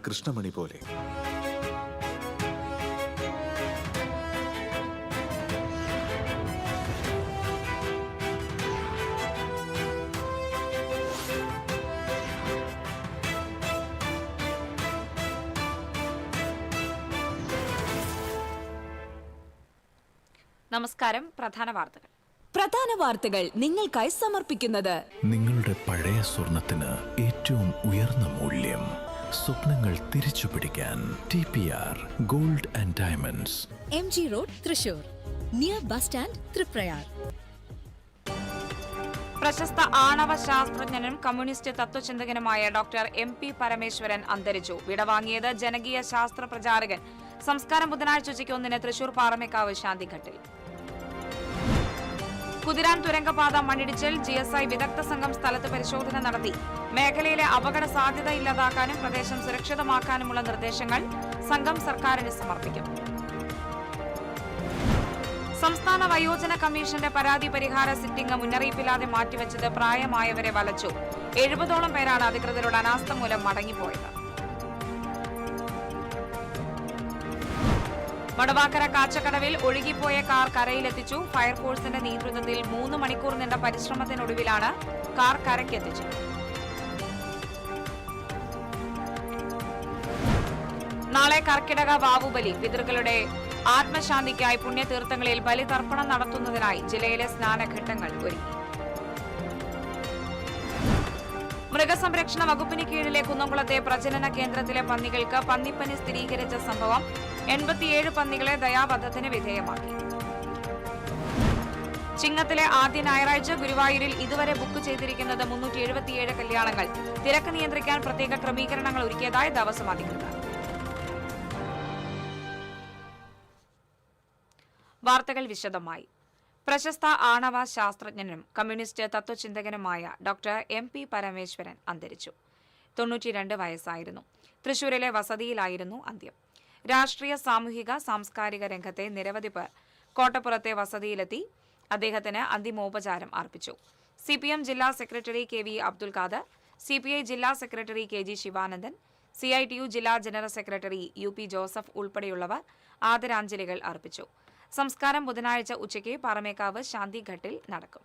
കൃഷ്ണമണി പോലെ. നമസ്കാരം. പ്രധാന വാർത്തകൾ നിങ്ങൾക്കായി സമർപ്പിക്കുന്നത് നിങ്ങളുടെ പഴയ സ്വർണത്തിന് ഏറ്റവും ഉയർന്ന മൂല്യം. സ്വപ്നങ്ങൾ തിരിച്ചു പിടിക്കാൻ TPR gold and diamonds, MG road, Thrissur, near bus stand, Triprayar. പ്രശസ്ത ആണവ ശാസ്ത്രജ്ഞനും കമ്മ്യൂണിസ്റ്റ് തത്വചിന്തകനുമായ ഡോക്ടർ MP പരമേശ്വരൻ അന്തരിച്ചു. വിടവാങ്ങിയത് ജനകീയ ശാസ്ത്ര പ്രചാരകൻ. സംസ്കാരം ബുധനാഴ്ച ഉച്ചയ്ക്ക് 1 തൃശൂർ പാറമേക്കാവ് ശാന്തിഘട്ടിൽ. കുതിരാൻ തുരങ്കപാത മണ്ണിടിച്ചിൽ. GSI വിദഗ്ധ സംഘം സ്ഥലത്ത് പരിശോധന നടത്തി. മേഖലയിലെ അപകട സാധ്യത ഇല്ലാതാക്കാനും പ്രദേശം സുരക്ഷിതമാക്കാനുമുള്ള നിർദ്ദേശങ്ങൾ സംഘം സർക്കാരിന് സമർപ്പിക്കും. സംസ്ഥാന വയോജന കമ്മീഷന്റെ പരാതി പരിഹാര സിറ്റിംഗ് മുന്നറിയിപ്പില്ലാതെ മാറ്റിവെച്ചത് പ്രായമായവരെ വലച്ചു. 70ഓളം പേരാണ് അധികൃതരുടെ അനാസ്ഥ മൂലം മടങ്ങിപ്പോയത്. വടവാക്കര കാച്ചക്കടവിൽ ഒഴുകിപ്പോയ കാർ കരയിലെത്തിച്ചു. ഫയർഫോഴ്സിന്റെ നേതൃത്വത്തിൽ 3 മണിക്കൂർ നീണ്ട പരിശ്രമത്തിനൊടുവിലാണ് കാർ കരയ്ക്കെത്തിച്ചത്. നാളെ കർക്കിടക വാവുബലി. പിതൃക്കളുടെ ആത്മശാന്തിക്കായി പുണ്യതീർത്ഥങ്ങളിൽ ബലിതർപ്പണം നടത്തുന്നതിനായി ജില്ലയിലെ സ്നാനഘട്ടങ്ങൾ ഒരുങ്ങി. മൃഗസംരക്ഷണ വകുപ്പിന് കീഴിലെ കുന്നംകുളത്തെ പ്രജനന കേന്ദ്രത്തിലെ പന്നികൾക്ക് പന്നിപ്പനി സ്ഥിരീകരിച്ച സംഭവം. 87 പന്നികളെ ദയാവധത്തിന് വിധേയമാക്കി. ചിങ്ങത്തിലെ ആദ്യ ഞായറാഴ്ച ഗുരുവായൂരിൽ ഇതുവരെ ബുക്ക് ചെയ്തിരിക്കുന്നത് 377 കല്യാണങ്ങൾ. തിരക്ക് നിയന്ത്രിക്കാൻ പ്രത്യേക ക്രമീകരണങ്ങൾ ഒരുക്കിയതായി ദേവസ്വം അധികൃതർ. വാർത്തകൾ വിശദമായി. പ്രശസ്ത ആണവ ശാസ്ത്രജ്ഞനും കമ്മ്യൂണിസ്റ്റ് തത്വചിന്തകനുമായ ഡോക്ടർ MP പരമേശ്വരൻ അന്തരിച്ചു. 92 വയസ്സായിരുന്നു. തൃശൂരിലെ വസതിയിലായിരുന്നു അന്ത്യം. രാഷ്ട്രീയ, സാമൂഹിക, സാംസ്കാരിക രംഗത്തെ നിരവധി പേർ കോട്ടപ്പുറത്തെ വസതിയിലെത്തി അദ്ദേഹത്തിന് അന്തിമോപചാരം അർപ്പിച്ചു. CPM ജില്ലാ secretary KV Abdul Khader, CPI ജില്ലാ സെക്രട്ടറി KG ശിവാനന്ദൻ, CITU ജില്ലാ ജനറൽ സെക്രട്ടറി UP ജോസഫ് ഉൾപ്പെടെയുള്ളവർ ആദരാഞ്ജലികൾ അർപ്പിച്ചു. സംസ്കാരം ബുധനാഴ്ച ഉച്ചയ്ക്ക് പാറമേക്കാവ് ശാന്തിഘട്ടിൽ നടക്കും.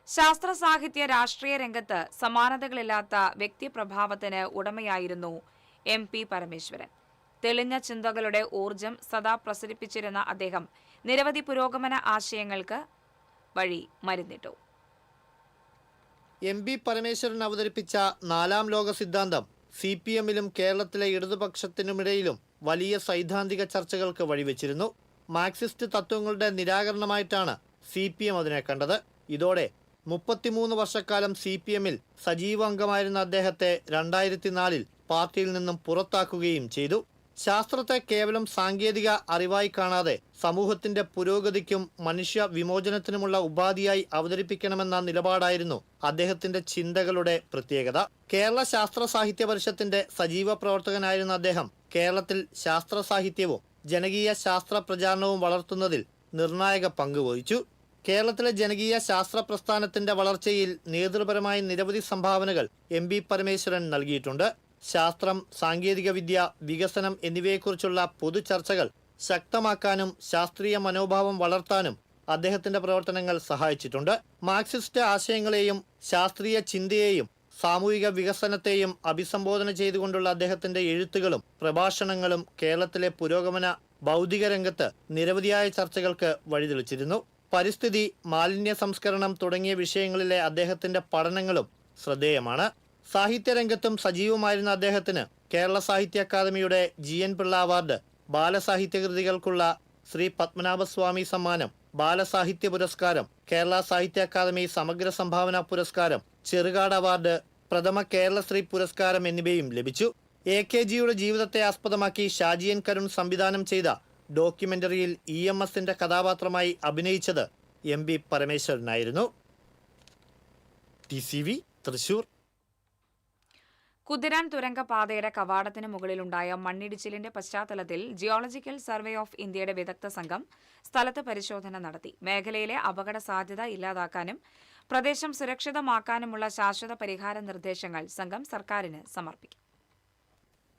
ശാസ്ത്ര, സാഹിത്യ, രാഷ്ട്രീയ രംഗത്ത് സമാനതകളില്ലാത്ത വ്യക്തിപ്രഭാവത്തിന് ഉടമയായിരുന്നു MP പരമേശ്വരൻ. തെളിഞ്ഞ ചിന്തകളുടെ ഊർജം സദാ പ്രസരിപ്പിച്ചിരുന്ന അദ്ദേഹം നിരവധി പുരോഗമന ആശയങ്ങൾക്ക് വഴി മരുന്നിട്ടു. MP പരമേശ്വരൻ അവതരിപ്പിച്ച 4ാം ലോക സിദ്ധാന്തം CPMലും കേരളത്തിലെ ഇടതുപക്ഷത്തിനുമിടയിലും വലിയ സൈദ്ധാന്തിക ചർച്ചകൾക്ക് വഴിവെച്ചിരുന്നു. മാർക്സിസ്റ്റ് തത്വങ്ങളുടെ നിരാകരണമായിട്ടാണ് CPM അതിനെ കണ്ടത്. ഇതോടെ 33 വർഷക്കാലം CPMൽ സജീവ അംഗമായിരുന്ന അദ്ദേഹത്തെ 2004 പാർട്ടിയിൽ നിന്നും പുറത്താക്കുകയും ചെയ്തു. ശാസ്ത്രത്തെ കേവലം സാങ്കേതിക അറിവായി കാണാതെ സമൂഹത്തിന്റെ പുരോഗതിക്കും മനുഷ്യ വിമോചനത്തിനുമുള്ള ഉപാധിയായി അവതരിപ്പിക്കണമെന്ന നിലപാടായിരുന്നു അദ്ദേഹത്തിന്റെ ചിന്തകളുടെ പ്രത്യേകത. കേരള ശാസ്ത്ര സാഹിത്യ പരിഷത്തിന്റെ സജീവ പ്രവർത്തകനായിരുന്ന അദ്ദേഹം കേരളത്തിൽ ശാസ്ത്ര സാഹിത്യവും ജനകീയ ശാസ്ത്ര പ്രചാരണവും വളർത്തുന്നതിൽ നിർണായക പങ്ക് വഹിച്ചു. കേരളത്തിലെ ജനകീയ ശാസ്ത്ര പ്രസ്ഥാനത്തിന്റെ വളർച്ചയിൽ നേതൃപരമായ നിരവധി സംഭാവനകൾ MP പരമേശ്വരൻ നൽകിയിട്ടുണ്ട്. ശാസ്ത്രം, സാങ്കേതിക വിദ്യ, വികസനം എന്നിവയെക്കുറിച്ചുള്ള പൊതു ചർച്ചകൾ ശക്തമാക്കാനും ശാസ്ത്രീയ മനോഭാവം വളർത്താനും അദ്ദേഹത്തിന്റെ പ്രവർത്തനങ്ങൾ സഹായിച്ചിട്ടുണ്ട്. മാർക്സിസ്റ്റ് ആശയങ്ങളെയും ശാസ്ത്രീയ ചിന്തയെയും സാമൂഹിക വികസനത്തെയും അഭിസംബോധന ചെയ്തുകൊണ്ടുള്ള അദ്ദേഹത്തിന്റെ എഴുത്തുകളും പ്രഭാഷണങ്ങളും കേരളത്തിലെ പുരോഗമന ബൗദ്ധിക രംഗത്ത് നിരവധിയായ ചർച്ചകൾക്ക് വഴിതെളിച്ചിരുന്നു. പരിസ്ഥിതി, മാലിന്യ സംസ്കരണം തുടങ്ങിയ വിഷയങ്ങളിലെ അദ്ദേഹത്തിന്റെ പഠനങ്ങളും ശ്രദ്ധേയമാണ്. സാഹിത്യരംഗത്തും സജീവമായിരുന്ന അദ്ദേഹത്തിന് കേരള സാഹിത്യ അക്കാദമിയുടെ GN പിള്ള അവാർഡ്, ബാലസാഹിത്യകൃതികൾക്കുള്ള ശ്രീ പത്മനാഭസ്വാമി സമ്മാനം, ബാലസാഹിത്യ പുരസ്കാരം, കേരള സാഹിത്യ അക്കാദമി സമഗ്ര സംഭാവന പുരസ്കാരം, ചെറുകാട് അവാർഡ്, പ്രഥമ കേരളശ്രീ പുരസ്കാരം എന്നിവയും ലഭിച്ചു. AKGയുടെ ജീവിതത്തെ ആസ്പദമാക്കി ഷാജിയൻ കരുൺ സംവിധാനം ചെയ്ത ഡോക്യുമെന്ററിയിൽ EMSന്റെ കഥാപാത്രമായി അഭിനയിച്ചത് MP പരമേശ്വരനായിരുന്നു. TCV തൃശൂർ. കുതിരാൻ തുരങ്കപാതയുടെ കവാടത്തിന് മുകളിലുണ്ടായ മണ്ണിടിച്ചിലിന്റെ പശ്ചാത്തലത്തിൽ ജിയോളജിക്കൽ സർവേ ഓഫ് ഇന്ത്യയുടെ വിദഗ്ധ സംഘം സ്ഥലത്ത് പരിശോധന നടത്തി. മേഖലയിലെ അപകട സാധ്യത ഇല്ലാതാക്കാനും പ്രദേശം സുരക്ഷിതമാക്കാനുമുള്ള ശാശ്വത പരിഹാര നിർദ്ദേശങ്ങൾ സംഘം സർക്കാരിന് സമർപ്പിക്കും.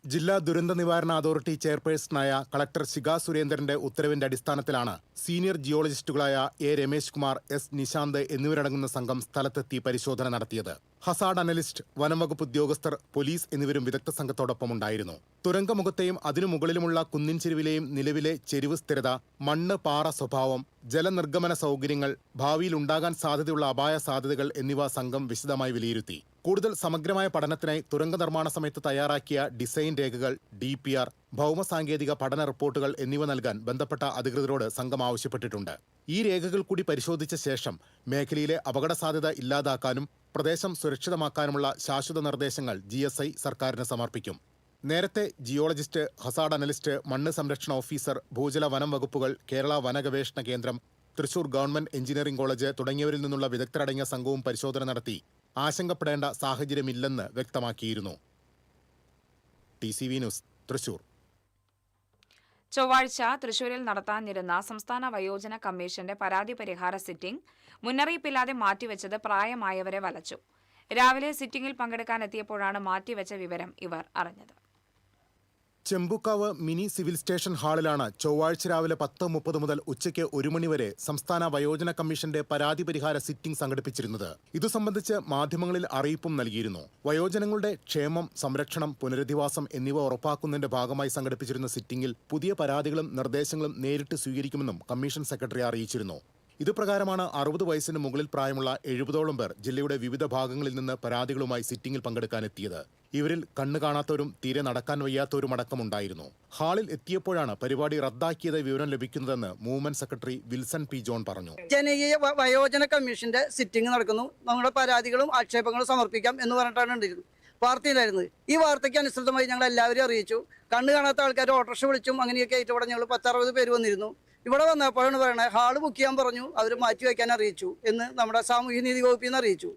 ജില്ലാ ദുരന്ത നിവാരണ അതോറിറ്റി ചെയർപേഴ്സണായ കളക്ടർ ശിഖ സുരേന്ദ്രന്റെ ഉത്തരവിന്റെ അടിസ്ഥാനത്തിലാണ് സീനിയർ ജിയോളജിസ്റ്റുകളായ എ രമേശ് കുമാർ, എസ് നിശാന്ത് എന്നിവരടങ്ങുന്ന സംഘം സ്ഥലത്തെത്തി പരിശോധന നടത്തിയത്. ഹസാഡ് അനലിസ്റ്റ്, വനംവകുപ്പ് ഉദ്യോഗസ്ഥർ, പോലീസ് എന്നിവരും വിദഗ്ധ സംഘത്തോടൊപ്പമുണ്ടായിരുന്നു. തുരങ്കമുഖത്തെയും അതിനു മുകളിലുമുള്ള കുന്നിൻ ചെരുവിലെയും നിലവിലെ ചെരിവ് സ്ഥിരത, മണ്ണ് പാറ സ്വഭാവം, ജലനിർഗമന സൗകര്യങ്ങൾ, ഭാവിയിൽ ഉണ്ടാകാൻ സാധ്യതയുള്ള അപായ സാധ്യതകൾ എന്നിവ സംഘം വിശദമായി വിലയിരുത്തി. കൂടുതൽ സമഗ്രമായ പഠനത്തിനായി തുരങ്ക നിർമ്മാണ സമയത്ത് തയ്യാറാക്കിയ ഡിസൈൻ രേഖകൾ, DPR, ഭൗമസാങ്കേതിക പഠന റിപ്പോർട്ടുകൾ എന്നിവ നൽകാൻ ബന്ധപ്പെട്ട അധികൃതരോട് സംഘം ആവശ്യപ്പെട്ടിട്ടുണ്ട്. ഈ രേഖകൾ കൂടി പരിശോധിച്ച ശേഷം മേഖലയിലെ അപകട സാധ്യത ഇല്ലാതാക്കാനും പ്രദേശം സുരക്ഷിതമാക്കാനുമുള്ള ശാശ്വത നിർദ്ദേശങ്ങൾ GSI സർക്കാരിന് സമർപ്പിക്കും. നേരത്തെ ജിയോളജിസ്റ്റ്, ഹസാഡ് അനലിസ്റ്റ്, മണ്ണ് സംരക്ഷണ ഓഫീസർ, ഭൂജല വനം വകുപ്പുകൾ, കേരള വന ഗവേഷണ കേന്ദ്രം, തൃശൂർ ഗവൺമെന്റ് എഞ്ചിനീയറിംഗ് കോളേജ് തുടങ്ങിയവരിൽ നിന്നുള്ള വിദഗ്ധരടങ്ങിയ സംഘവും പരിശോധന നടത്തി ആശങ്കപ്പെടേണ്ട സാഹചര്യമില്ലെന്ന് വ്യക്തമാക്കിയിരുന്നു. TCV news, Thrissur. ചൊവ്വാഴ്ച തൃശൂരിൽ നടത്താനിരുന്ന സംസ്ഥാന വയോജന കമ്മീഷന്റെ പരാതി പരിഹാര സിറ്റിംഗ് മുന്നറിയിപ്പില്ലാതെ മാറ്റിവെച്ചത് പ്രായമായവരെ വലച്ചു. രാവിലെ സിറ്റിംഗിൽ പങ്കെടുക്കാനെത്തിയപ്പോഴാണ് മാറ്റിവെച്ച വിവരം ഇവർ അറിഞ്ഞത്. ചെമ്പുക്കാവ് മിനി സിവിൽ സ്റ്റേഷൻ ഹാളിലാണ് ചൊവ്വാഴ്ച രാവിലെ 10:30 മുതൽ ഉച്ചയ്ക്ക് 1 മണി വരെ സംസ്ഥാന വയോജന കമ്മീഷന്റെ പരാതി പരിഹാര സിറ്റിംഗ് സംഘടിപ്പിച്ചിരുന്നത്. ഇതു സംബന്ധിച്ച് മാധ്യമങ്ങളിൽ അറിയിപ്പും നൽകിയിരുന്നു. വയോജനങ്ങളുടെ ക്ഷേമം, സംരക്ഷണം, പുനരധിവാസം എന്നിവ ഉറപ്പാക്കുന്നതിന്റെ ഭാഗമായി സംഘടിപ്പിച്ചിരുന്ന സിറ്റിംഗിൽ പുതിയ പരാതികളും നിർദ്ദേശങ്ങളും നേരിട്ട് സ്വീകരിക്കുമെന്നും കമ്മീഷൻ സെക്രട്ടറി അറിയിച്ചിരുന്നു. ഇതുപ്രകാരമാണ് 60 വയസ്സിന് മുകളിൽ പ്രായമുള്ള 70ഓളം പേർ ജില്ലയുടെ വിവിധ ഭാഗങ്ങളിൽ നിന്ന് പരാതികളുമായി സിറ്റിംഗിൽ പങ്കെടുക്കാനെത്തിയത്. ഇവരിൽ കണ്ണു കാണാത്തവരും തീരെ നടക്കാൻ വയ്യാത്തവരും അടക്കമുണ്ടായിരുന്നു. ഹാളിൽ എത്തിയപ്പോഴാണ് പരിപാടി റദ്ദാക്കിയത് വിവരം ലഭിക്കുന്നതെന്ന് movement secretary Wilson P. John പറഞ്ഞു. ജനകീയ വയോജന കമ്മീഷന്റെ സിറ്റിംഗ് നടക്കുന്നു, നമ്മുടെ പരാതികളും ആക്ഷേപങ്ങളും സമർപ്പിക്കാം എന്ന് പറഞ്ഞിട്ടാണ് ഉണ്ടായിരുന്നത്. വാർത്തയിലായിരുന്നത്. ഈ വാർത്തയ്ക്ക് അനുസൃതമായി ഞങ്ങൾ എല്ലാവരും അറിയിച്ചു. കണ്ണു കാണാത്ത ആൾക്കാർ ഓട്ടോറിക്ഷ വിളിച്ചും അങ്ങനെയൊക്കെ ആയിട്ട് ഇവിടെ ഞങ്ങൾ 10-60 പേര് വന്നിരുന്നു. ഇവിടെ വന്നപ്പോഴാണ് പറയണത് ഹാള് ബുക്ക് ചെയ്യാൻ പറഞ്ഞു, അവർ മാറ്റിവെക്കാൻ അറിയിച്ചു എന്ന് നമ്മുടെ സാമൂഹ്യ നീതി വകുപ്പിൽ നിന്ന് അറിയിച്ചു.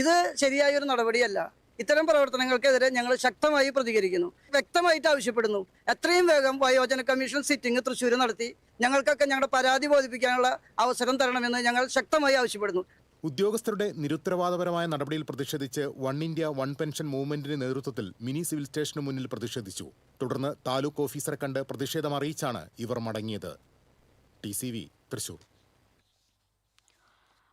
ഇത് ശരിയായ ഒരു നടപടിയല്ല. ഇത്തരം പ്രവർത്തനങ്ങൾക്കെതിരെ ഞങ്ങൾ ശക്തമായി പ്രതികരിക്കുന്നു. വ്യക്തമായിട്ട് ആവശ്യപ്പെടുന്നു, എത്രയും വേഗം വയോജന കമ്മീഷൻ സിറ്റിംഗ് തൃശ്ശൂർ നടത്തി ഞങ്ങൾക്കൊക്കെ ഞങ്ങളുടെ പരാതി ബോധിപ്പിക്കാനുള്ള അവസരം തരണമെന്ന് ഞങ്ങൾ ശക്തമായി ആവശ്യപ്പെടുന്നു. ഉദ്യോഗസ്ഥരുടെ നിരുത്തരവാദപരമായ നടപടിയിൽ പ്രതിഷേധിച്ച് വൺ ഇന്ത്യ വൺ പെൻഷൻ മൂവ്മെന്റിന്റെ നേതൃത്വത്തിൽ മിനി സിവിൽ സ്റ്റേഷന് മുന്നിൽ പ്രതിഷേധിച്ചു. തുടർന്ന് താലൂക്ക് ഓഫീസറെ കണ്ട് പ്രതിഷേധം അറിയിച്ചാണ് ഇവർ മടങ്ങിയത്. TCV, തൃശൂർ.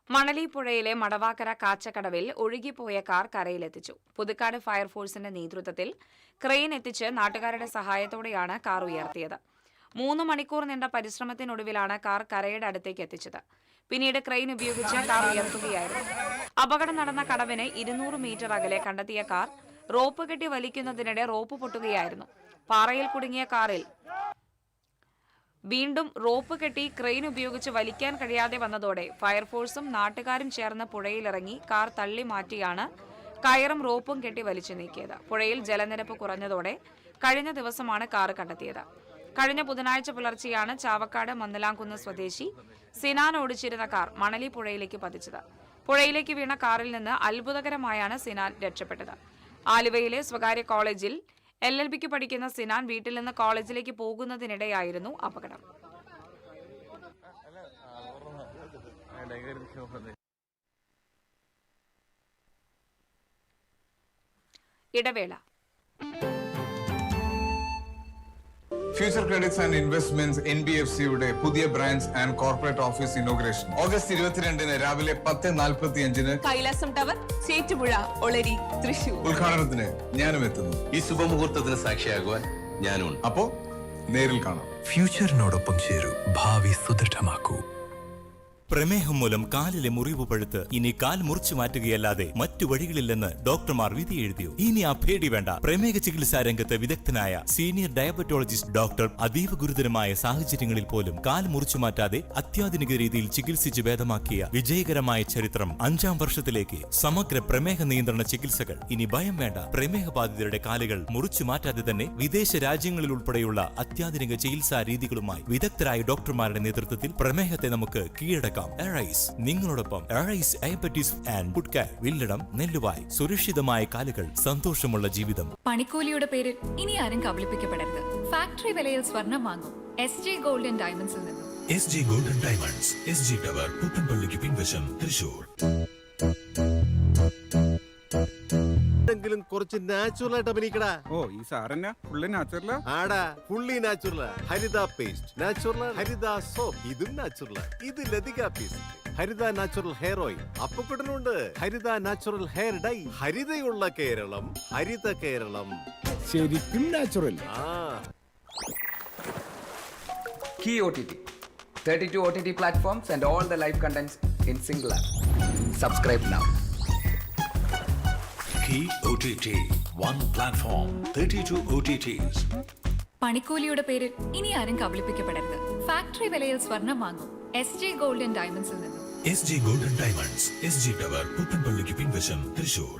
മണലി പുഴയിലെ മടവാക്കര കാച്ചക്കടവിൽ ഒഴുകിപ്പോയ കാർ കരയിലെത്തിച്ചു. പുതുക്കാട് ഫയർഫോഴ്സിന്റെ നേതൃത്വത്തിൽ ക്രെയിൻ എത്തിച്ച് നാട്ടുകാരുടെ സഹായത്തോടെയാണ് കാർ ഉയർത്തിയത്. 3 മണിക്കൂർ നീണ്ട പരിശ്രമത്തിനൊടുവിലാണ് കാർ കരയുടെ അടുത്തേക്ക് എത്തിച്ചത്. പിന്നീട് ക്രെയിൻ ഉപയോഗിച്ച് കാർ ഉയർത്തുകയായിരുന്നു. അപകടം നടന്ന കടവിന് 200 മീറ്റർ അകലെ കണ്ടെത്തിയ കാർ റോപ്പ് കെട്ടി വലിക്കുന്നതിനിടെ റോപ്പ് പൊട്ടുകയായിരുന്നു. പാറയിൽ കുടുങ്ങിയ കാറിൽ വീണ്ടും റോപ്പ് കെട്ടി ക്രെയിൻ ഉപയോഗിച്ച് വലിക്കാൻ കഴിയാതെ വന്നതോടെ ഫയർഫോഴ്സും നാട്ടുകാരും ചേർന്ന് പുഴയിലിറങ്ങി കാർ തള്ളി മാറ്റിയാണ് കയറും റോപ്പും കെട്ടി വലിച്ചു നീക്കിയത്. പുഴയിൽ ജലനിരപ്പ് കുറഞ്ഞതോടെ കഴിഞ്ഞ ദിവസമാണ് കാർ കണ്ടെത്തിയത്. കഴിഞ്ഞ ബുധനാഴ്ച പുലർച്ചെയാണ് ചാവക്കാട് മന്നലാംകുന്ന് സ്വദേശി സിനാൻ ഓടിച്ചിരുന്ന കാർ മണലി പുഴയിലേക്ക് പതിച്ചത്. പുഴയിലേക്ക് വീണ കാറിൽ നിന്ന് അത്ഭുതകരമായാണ് സിനാൻ രക്ഷപ്പെട്ടത്. ആലുവയിലെ സ്വകാര്യ കോളേജിൽ LLBക്ക് പഠിക്കുന്ന സിനാൻ വീട്ടിൽ നിന്ന് കോളേജിലേക്ക് പോകുന്നതിനിടെയായിരുന്നു അപകടം. ഇടവേള. ഫ്യൂച്ചർ ക്രെഡിറ്റ്സ് ആൻഡ് ഇൻവെസ്റ്റ്മെന്റ്സ് NBFCയുടെ പുതിയ branch and corporate office inauguration August 22-ന് രാവിലെ 10:45 കൈലാസം ടവർ, ചേറ്റുപുഴ, ഒളരി, തൃശൂർ. ഉദ്ഘാടനത്തിന് ഞാനും എത്തുന്നു. ഈ ശുഭമുഹൂർത്തത്തിന് സാക്ഷിയാകുവാൻ ഞാനും. അപ്പോ നേരിൽ കാണാം. ഫ്യൂച്ചറിനോടൊപ്പം ചേരൂ, ഭാവി സുദൃഢമാക്കൂ. പ്രമേഹം മൂലം കാലിലെ മുറിവ് പഴുത്ത് ഇനി കാൽ മുറിച്ചു മാറ്റുകയല്ലാതെ മറ്റു വഴികളില്ലെന്ന് ഡോക്ടർമാർ വിധി എഴുതിയോ? ഇനി ആ പേടി വേണ്ട. പ്രമേഹ ചികിത്സാ രംഗത്ത് വിദഗ്ധനായ സീനിയർ ഡയബറ്റോളജിസ്റ്റ് ഡോക്ടർ അതീവ ഗുരുതരമായ സാഹചര്യങ്ങളിൽ പോലും കാൽ മുറിച്ചു മാറ്റാതെ അത്യാധുനിക രീതിയിൽ ചികിത്സിച്ച് ഭേദമാക്കിയ വിജയകരമായ ചരിത്രം 5ാം വർഷത്തിലേക്ക്. സമഗ്ര പ്രമേഹ നിയന്ത്രണ ചികിത്സകൾ. ഇനി ഭയം വേണ്ട. പ്രമേഹ ബാധിതരുടെ കാലുകൾ മുറിച്ചു മാറ്റാതെ തന്നെ വിദേശ രാജ്യങ്ങളിൽ ഉൾപ്പെടെയുള്ള അത്യാധുനിക ചികിത്സാ രീതികളുമായി വിദഗ്ധരായ ഡോക്ടർമാരുടെ നേതൃത്വത്തിൽ പ്രമേഹത്തെ നമുക്ക് കീഴടക്കാം. എറൈസ് നിങ്ങളോടൊപ്പം. Arise diabetes and food care, Villadam, Nelluvai. സുരക്ഷിതമായ കാലുകൾ, സന്തോഷമുള്ള ജീവിതം. പണിക്കൂലിയുടെ പേരിൽ ഇനി ആരും കബളിപ്പിക്കപ്പെടരുത്. ഫാക്ടറി വിലയിൽ സ്വർണം വാങ്ങും SJ ഗോൾഡ് ആൻഡ് ഡയമണ്ട്സിൽ നിന്നും. SG gold and diamonds, SG tower, പുത്തൻപള്ളിക്ക് പിൻവശം, തൃശൂർ. കുറച്ച് നാച്ചുറൽ ആയിട്ട് അഭിനയിക്കടാ. ഓ ഈ സാറന്നെ ഫുള്ള് നാച്ചുറലാ? ആടാ ഫുള്ളി നാച്ചുറൽ. ഹരിത പേസ്റ്റ് നാച്ചുറൽ, ഹരിത സോപ്പ് ഇതും നാച്ചുറൽ, ഇത് ലതിക പേസ്റ്റ്, ഹരിത നാച്ചുറൽ ഹെയർ ഓയിൽ അപ്പക്കുട്ടനുണ്ട്, ഹരിത natural hair dye. ഹരിതയുള്ള Keralam, Haritha Keralam, ശരിക്കും natural. Key OTT, 32 OTT platforms and all the live contents in single app. Subscribe now. Key OTT, one platform, 32 OTTs. പണിക്കൂലിയുടെ പേരിൽ ഇനി ആരും കബളിപ്പിക്കപ്പെടരുത്. Factory വിലയിൽ സ്വർണം വാങ്ങും SJ Gold and Diamondsൽ നിന്നും. SJ Gold and Diamonds, SG Tower, പുത്തൻപള്ളിക്ക് പിൻവശം, തൃശൂർ.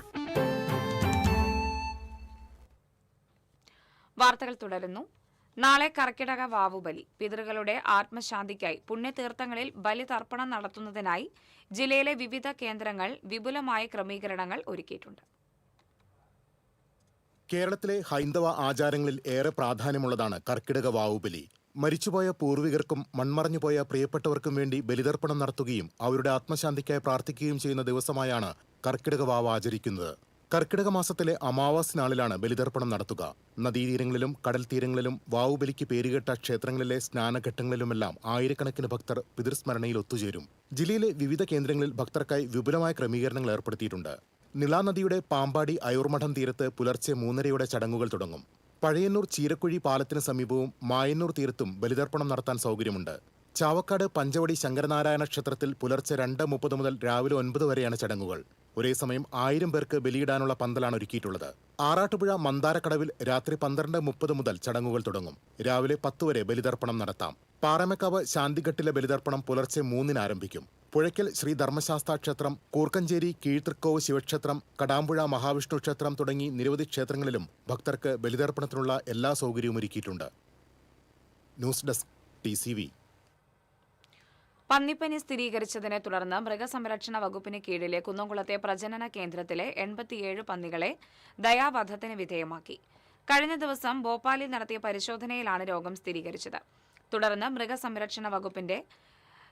വാർത്തകൾ തുടരുന്നു. നാളെ കർക്കിടക വാവുബലി. പിതൃകളുടെ ആത്മശാന്തിക്കായി പുണ്യതീർത്ഥങ്ങളിൽ ബലിതർപ്പണം നടത്തുന്നതിനായി ജില്ലയിലെ വിവിധ കേന്ദ്രങ്ങൾ വിപുലമായ ക്രമീകരണങ്ങൾ ഒരുക്കിയിട്ടുണ്ട്. കേരളത്തിലെ ഹൈന്ദവ ആചാരങ്ങളിൽ ഏറെ പ്രാധാന്യമുള്ളതാണ് കർക്കിടക വാവുബലി. മരിച്ചുപോയ പൂർവികർക്കും മൺമറഞ്ഞുപോയ പ്രിയപ്പെട്ടവർക്കും വേണ്ടി ബലിതർപ്പണം നടത്തുകയും അവരുടെ ആത്മശാന്തിക്കായി പ്രാർത്ഥിക്കുകയും ചെയ്യുന്ന ദിവസമായാണ് കർക്കിടക വാവ് ആചരിക്കുന്നത്. കർക്കിടക മാസത്തിലെ അമാവാസി നാളിലാണ് ബലിതർപ്പണം നടത്തുക. നദീതീരങ്ങളിലും കടൽ തീരങ്ങളിലും വാവുബലിക്ക് പേരുകേട്ട ക്ഷേത്രങ്ങളിലെ സ്നാനഘട്ടങ്ങളിലുമെല്ലാം ആയിരക്കണക്കിന് ഭക്തർ പിതൃസ്മരണയിൽ ഒത്തുചേരും. ജില്ലയിലെ വിവിധ കേന്ദ്രങ്ങളിൽ ഭക്തർക്കായി വിപുലമായ ക്രമീകരണങ്ങൾ ഏർപ്പെടുത്തിയിട്ടുണ്ട്. നിളാ നദിയുടെ പാമ്പാടി അയൂർമഠം തീരത്ത് പുലർച്ചെ 3:30 ചടങ്ങുകൾ തുടങ്ങും. പഴയന്നൂർ ചീരക്കുഴി പാലത്തിന് സമീപവും മായന്നൂർ തീരത്തും ബലിതർപ്പണം നടത്താൻ സൗകര്യമുണ്ട്. ചാവക്കാട് പഞ്ചവടി ശങ്കരനാരായണ ക്ഷേത്രത്തിൽ പുലർച്ചെ 2:30 മുതൽ രാവിലെ 9 വരെയാണ് ചടങ്ങുകൾ. ഒരേ സമയം 1000 പേർക്ക് ബലിയിടാനുള്ള പന്തലാണ് ഒരുക്കിയിട്ടുള്ളത്. ആറാട്ടുപുഴ മന്ദാരക്കടവിൽ രാത്രി 12:30 മുതൽ ചടങ്ങുകൾ തുടങ്ങും. രാവിലെ 10 വരെ ബലിതർപ്പണം നടത്താം. പാറമേക്കാവ് ശാന്തിഘട്ടിലെ ബലിതർപ്പണം പുലർച്ചെ 3-ന് ആരംഭിക്കും. പുഴയ്ക്കൽ ശ്രീ ധർമ്മശാസ്ത്ര ക്ഷേത്രം, കൂർക്കഞ്ചേരി കീഴ്തൃക്കോവ് ശിവക്ഷേത്രം, കടാമ്പുഴ മഹാവിഷ്ണു ക്ഷേത്രം തുടങ്ങി നിരവധി ക്ഷേത്രങ്ങളിലും ഭക്തർക്ക് ബലിതർപ്പണത്തിനുള്ള എല്ലാ സൗകര്യവും ഒരുക്കിയിട്ടുണ്ട്. News desk TCV. പന്നിപ്പനി സ്ഥിരീകരിച്ചതിനെ തുടർന്ന് മൃഗസംരക്ഷണ വകുപ്പിന് കീഴിലെ കുന്നംകുളത്തെ പ്രജനന കേന്ദ്രത്തിലെ 87 പന്നികളെ ദയാവധത്തിന് വിധേയമാക്കി. കഴിഞ്ഞ ദിവസം ഭോപ്പാലിൽ നടത്തിയ പരിശോധനയിലാണ് രോഗം സ്ഥിരീകരിച്ചത്. തുടർന്ന് മൃഗസംരക്ഷണ വകുപ്പിന്റെ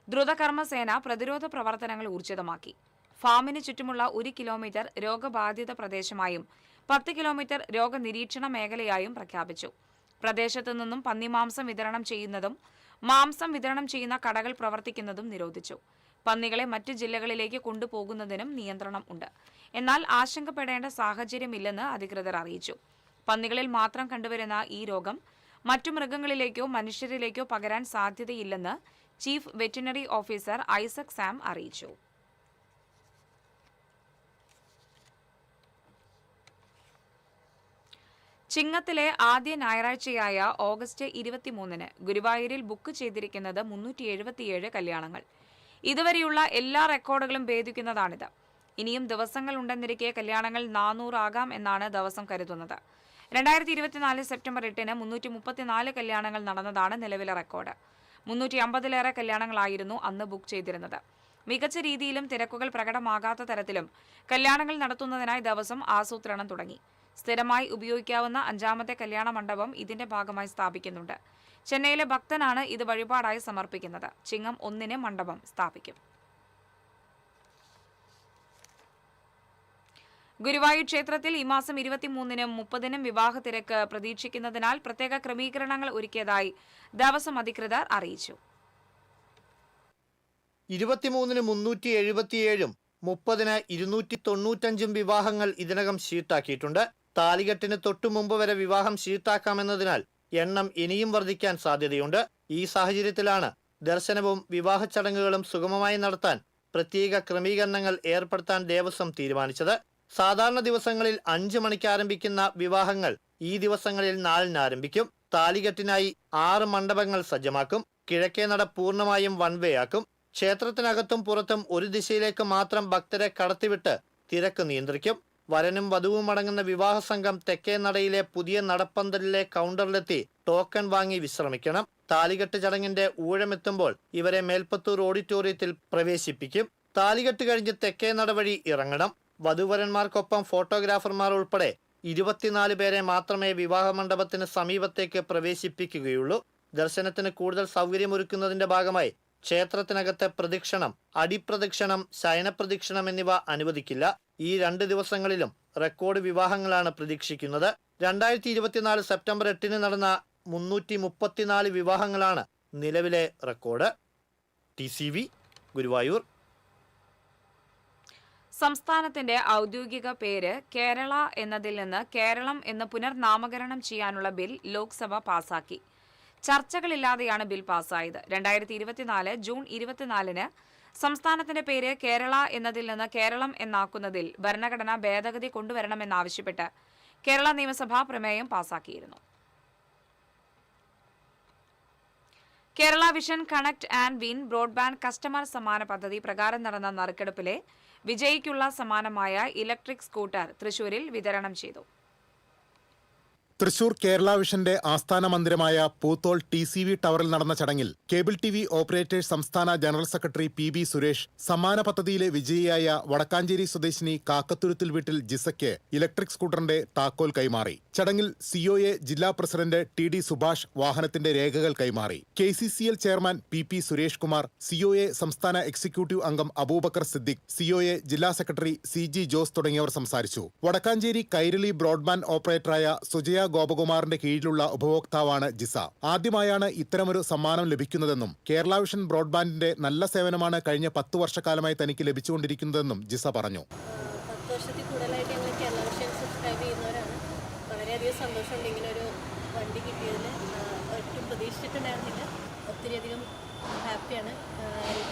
ദ്രുതകർമ്മസേന പ്രതിരോധ പ്രവർത്തനങ്ങൾ ഊർജിതമാക്കി. ഫാമിന് ചുറ്റുമുള്ള 1 കിലോമീറ്റർ രോഗബാധിത പ്രദേശമായും 10 കിലോമീറ്റർ രോഗനിരീക്ഷണ മേഖലയായും പ്രഖ്യാപിച്ചു. പ്രദേശത്തു നിന്നും പന്നിമാംസം വിതരണം ചെയ്യുന്നതും മാംസം വിതരണം ചെയ്യുന്ന കടകൾ പ്രവർത്തിക്കുന്നതും നിരോധിച്ചു. പന്നികളെ മറ്റ് ജില്ലകളിലേക്ക് കൊണ്ടുപോകുന്നതിനും നിയന്ത്രണം ഉണ്ട്. എന്നാൽ ആശങ്കപ്പെടേണ്ട സാഹചര്യമില്ലെന്ന് അധികൃതർ അറിയിച്ചു. പന്നികളിൽ മാത്രം കണ്ടുവരുന്ന ഈ രോഗം മറ്റു മൃഗങ്ങളിലേക്കോ മനുഷ്യരിലേക്കോ പകരാൻ സാധ്യതയില്ലെന്ന് chief veterinary officer Isaac Sam അറിയിച്ചു. ചിങ്ങത്തിലെ ആദ്യ ഞായറാഴ്ചയായ ഓഗസ്റ്റ് 23-ന് ഗുരുവായൂരിൽ ബുക്ക് ചെയ്തിരിക്കുന്നത് 377 കല്യാണങ്ങൾ. ഇതുവരെയുള്ള എല്ലാ റെക്കോർഡുകളും ഭേദിക്കുന്നതാണിത്. ഇനിയും ദിവസങ്ങളുണ്ടെന്നിരിക്കെ കല്യാണങ്ങൾ 400 ആകാം എന്നാണ് ദിവസം കരുതുന്നത്. 2024 സെപ്റ്റംബർ 8-ന് 334 കല്യാണങ്ങൾ നടന്നതാണ് നിലവിലെ റെക്കോർഡ്. 350-ലേറെ കല്യാണങ്ങളായിരുന്നു അന്ന് ബുക്ക് ചെയ്തിരുന്നത്. മികച്ച രീതിയിലും തിരക്കുകൾ പ്രകടമാകാത്ത തരത്തിലും കല്യാണങ്ങൾ നടത്തുന്നതിനായി ദിവസം ആസൂത്രണം തുടങ്ങി. സ്ഥിരമായി ഉപയോഗിക്കാവുന്ന 5ാമത്തെ കല്യാണ മണ്ഡപം ഇതിന്റെ ഭാഗമായി സ്ഥാപിക്കുന്നുണ്ട്. ചെന്നൈയിലെ ഭക്തനാണ് ഇത് വഴിപാടായി സമർപ്പിക്കുന്നത്. ചിങ്ങം 1-ന് മണ്ഡപം സ്ഥാപിക്കും. ഗുരുവായൂർ ക്ഷേത്രത്തിൽ ഈ മാസം 23-നും 30-നും വിവാഹ തിരക്ക് പ്രതീക്ഷിക്കുന്നതിനാൽ പ്രത്യേക ക്രമീകരണങ്ങൾ ഒരുക്കിയതായി ദേവസ്വം അധികൃതർ അറിയിച്ചു. 23-ന് 377-ഉം 30-ന് 295 വിവാഹങ്ങൾ ഇതിനകം ഷീട്ടാക്കിയിട്ടുണ്ട്. താലികെട്ടിന് തൊട്ടു മുമ്പ് വരെ വിവാഹം ഷീട്ടാക്കാമെന്നതിനാൽ എണ്ണം ഇനിയും വർദ്ധിക്കാൻ സാധ്യതയുണ്ട്. ഈ സാഹചര്യത്തിലാണ് ദർശനവും വിവാഹ ചടങ്ങുകളും സുഗമമായി നടത്താൻ പ്രത്യേക ക്രമീകരണങ്ങൾ ഏർപ്പെടുത്താൻ ദേവസ്വം തീരുമാനിച്ചത്. സാധാരണ ദിവസങ്ങളിൽ 5 മണിക്ക് ആരംഭിക്കുന്ന വിവാഹങ്ങൾ ഈ ദിവസങ്ങളിൽ 4-ന് ആരംഭിക്കും. താലികെട്ടിനായി 6 മണ്ഡപങ്ങൾ സജ്ജമാക്കും. കിഴക്കേ നട പൂർണ്ണമായും വൺ വേ ആക്കും. ക്ഷേത്രത്തിനകത്തും പുറത്തും ഒരു ദിശയിലേക്ക് മാത്രം ഭക്തരെ കടത്തിവിട്ട് തിരക്ക് നിയന്ത്രിക്കും. വരനും വധുവും അടങ്ങുന്ന വിവാഹ സംഘം തെക്കേ നടയിലെ പുതിയ നടപ്പന്തലിലെ കൗണ്ടറിലെത്തി ടോക്കൺ വാങ്ങി വിശ്രമിക്കണം. താലികെട്ട് ചടങ്ങിന്റെ ഊഴമെത്തുമ്പോൾ ഇവരെ മേൽപ്പത്തൂർ ഓഡിറ്റോറിയത്തിൽ പ്രവേശിപ്പിക്കും. താലികെട്ട് കഴിഞ്ഞ് തെക്കേ നട വഴി ഇറങ്ങണം. വധുവരന്മാർക്കൊപ്പം ഫോട്ടോഗ്രാഫർമാർ ഉൾപ്പെടെ 24 പേരെ മാത്രമേ വിവാഹ മണ്ഡപത്തിന് സമീപത്തേക്ക് പ്രവേശിപ്പിക്കുകയുള്ളൂ. ദർശനത്തിന് കൂടുതൽ സൗകര്യമൊരുക്കുന്നതിന്റെ ഭാഗമായി ക്ഷേത്രത്തിനകത്തെ പ്രദക്ഷിണം, അടിപ്രദക്ഷിണം, ശയനപ്രദക്ഷിണം എന്നിവ അനുവദിക്കില്ല. ഈ 2 ദിവസങ്ങളിലും റെക്കോർഡ് വിവാഹങ്ങളാണ് പ്രതീക്ഷിക്കുന്നത്. 2024 സെപ്റ്റംബർ 8 നടന്ന 334 വിവാഹങ്ങളാണ് നിലവിലെ റെക്കോർഡ്. TCV ഗുരുവായൂർ. സംസ്ഥാനത്തിന്റെ ഔദ്യോഗിക പേര് കേരള എന്നതിൽ നിന്ന് കേരളം എന്ന് പുനർനാമകരണം ചെയ്യാനുള്ള ബിൽ ലോക്സഭ പാസാക്കി. ചർച്ചകളില്ലാതെയാണ് ബിൽ പാസായത്. 2024 ജൂൺ 24-ന് സംസ്ഥാനത്തിന്റെ പേര് കേരള എന്നതിൽ നിന്ന് കേരളം എന്നാക്കുന്നതിൽ ഭരണഘടനാ ഭേദഗതി കൊണ്ടുവരണമെന്നാവശ്യപ്പെട്ട് കേരള നിയമസഭ പ്രമേയം പാസാക്കിയിരുന്നു. Kerala vision connect and win broadband customer സമ്മാന പദ്ധതി പ്രകാരം നടന്ന നറുക്കെടുപ്പിലെ വിജയിക്കുള്ള സമ്മാനമായ ഇലക്ട്രിക് സ്കൂട്ടർ തൃശൂരിൽ വിതരണം ചെയ്തു. തൃശൂർ കേരള വിഷന്റെ ആസ്ഥാന മന്ദിരമായ പൂത്തോൾ TCV ടവറിൽ നടന്ന ചടങ്ങിൽ കേബിൾ TV ഓപ്പറേറ്റേഴ്സ് സംസ്ഥാന ജനറൽ സെക്രട്ടറി PB സുരേഷ് സമ്മാന പദ്ധതിയിലെ വിജയിയായ വടക്കാഞ്ചേരി സ്വദേശിനി കാക്കത്തുരുത്തിൽ വീട്ടിൽ ജിസയ്ക്ക് ഇലക്ട്രിക് സ്കൂട്ടറിന്റെ താക്കോൽ കൈമാറി. ചടങ്ങിൽ COA ജില്ലാ പ്രസിഡന്റ് TD സുഭാഷ് വാഹനത്തിന്റെ രേഖകൾ കൈമാറി. KCCL chairman PP Suresh Kumar, COA സംസ്ഥാന എക്സിക്യൂട്ടീവ് അംഗം അബൂബക്കർ സിദ്ദിഖ്, COA ജില്ലാ സെക്രട്ടറി CG ജോസ് തുടങ്ങിയവർ സംസാരിച്ചു. വടക്കാഞ്ചേരി കൈരളി ബ്രോഡ്ബാൻഡ് ഓപ്പറേറ്ററായ സുജയ ഗോപകുമാറിന്റെ കീഴിലുള്ള ഉപഭോക്താവാണ് ജിസ. ആദ്യമായാണ് ഇത്തരമൊരു സമ്മാനം ലഭിക്കുന്നതെന്നും കേരള വിഷൻ ബ്രോഡ്ബാൻഡിന്റെ നല്ല സേവനമാണ് കഴിഞ്ഞ 10 വർഷക്കാലമായി തനിക്ക് ലഭിച്ചുകൊണ്ടിരിക്കുന്നതെന്നും ജിസ പറഞ്ഞു. 10 വർഷത്തിൽ കൂടുതലായിട്ട് ഞങ്ങൾ കേരള വിഷൻ സബ്സ്ക്രൈബ് ചെയ്യുന്നവരാണ്. വളരെയധികം സന്തോഷമുണ്ട് ഇങ്ങനെ ഒരു വണ്ടി കിട്ടിയതിൽ. ഒട്ടും പ്രതീക്ഷിച്ചിട്ടുണ്ടായിരുന്നില്ല. ഒത്തിരിയധികം ഹാപ്പിയാണ്.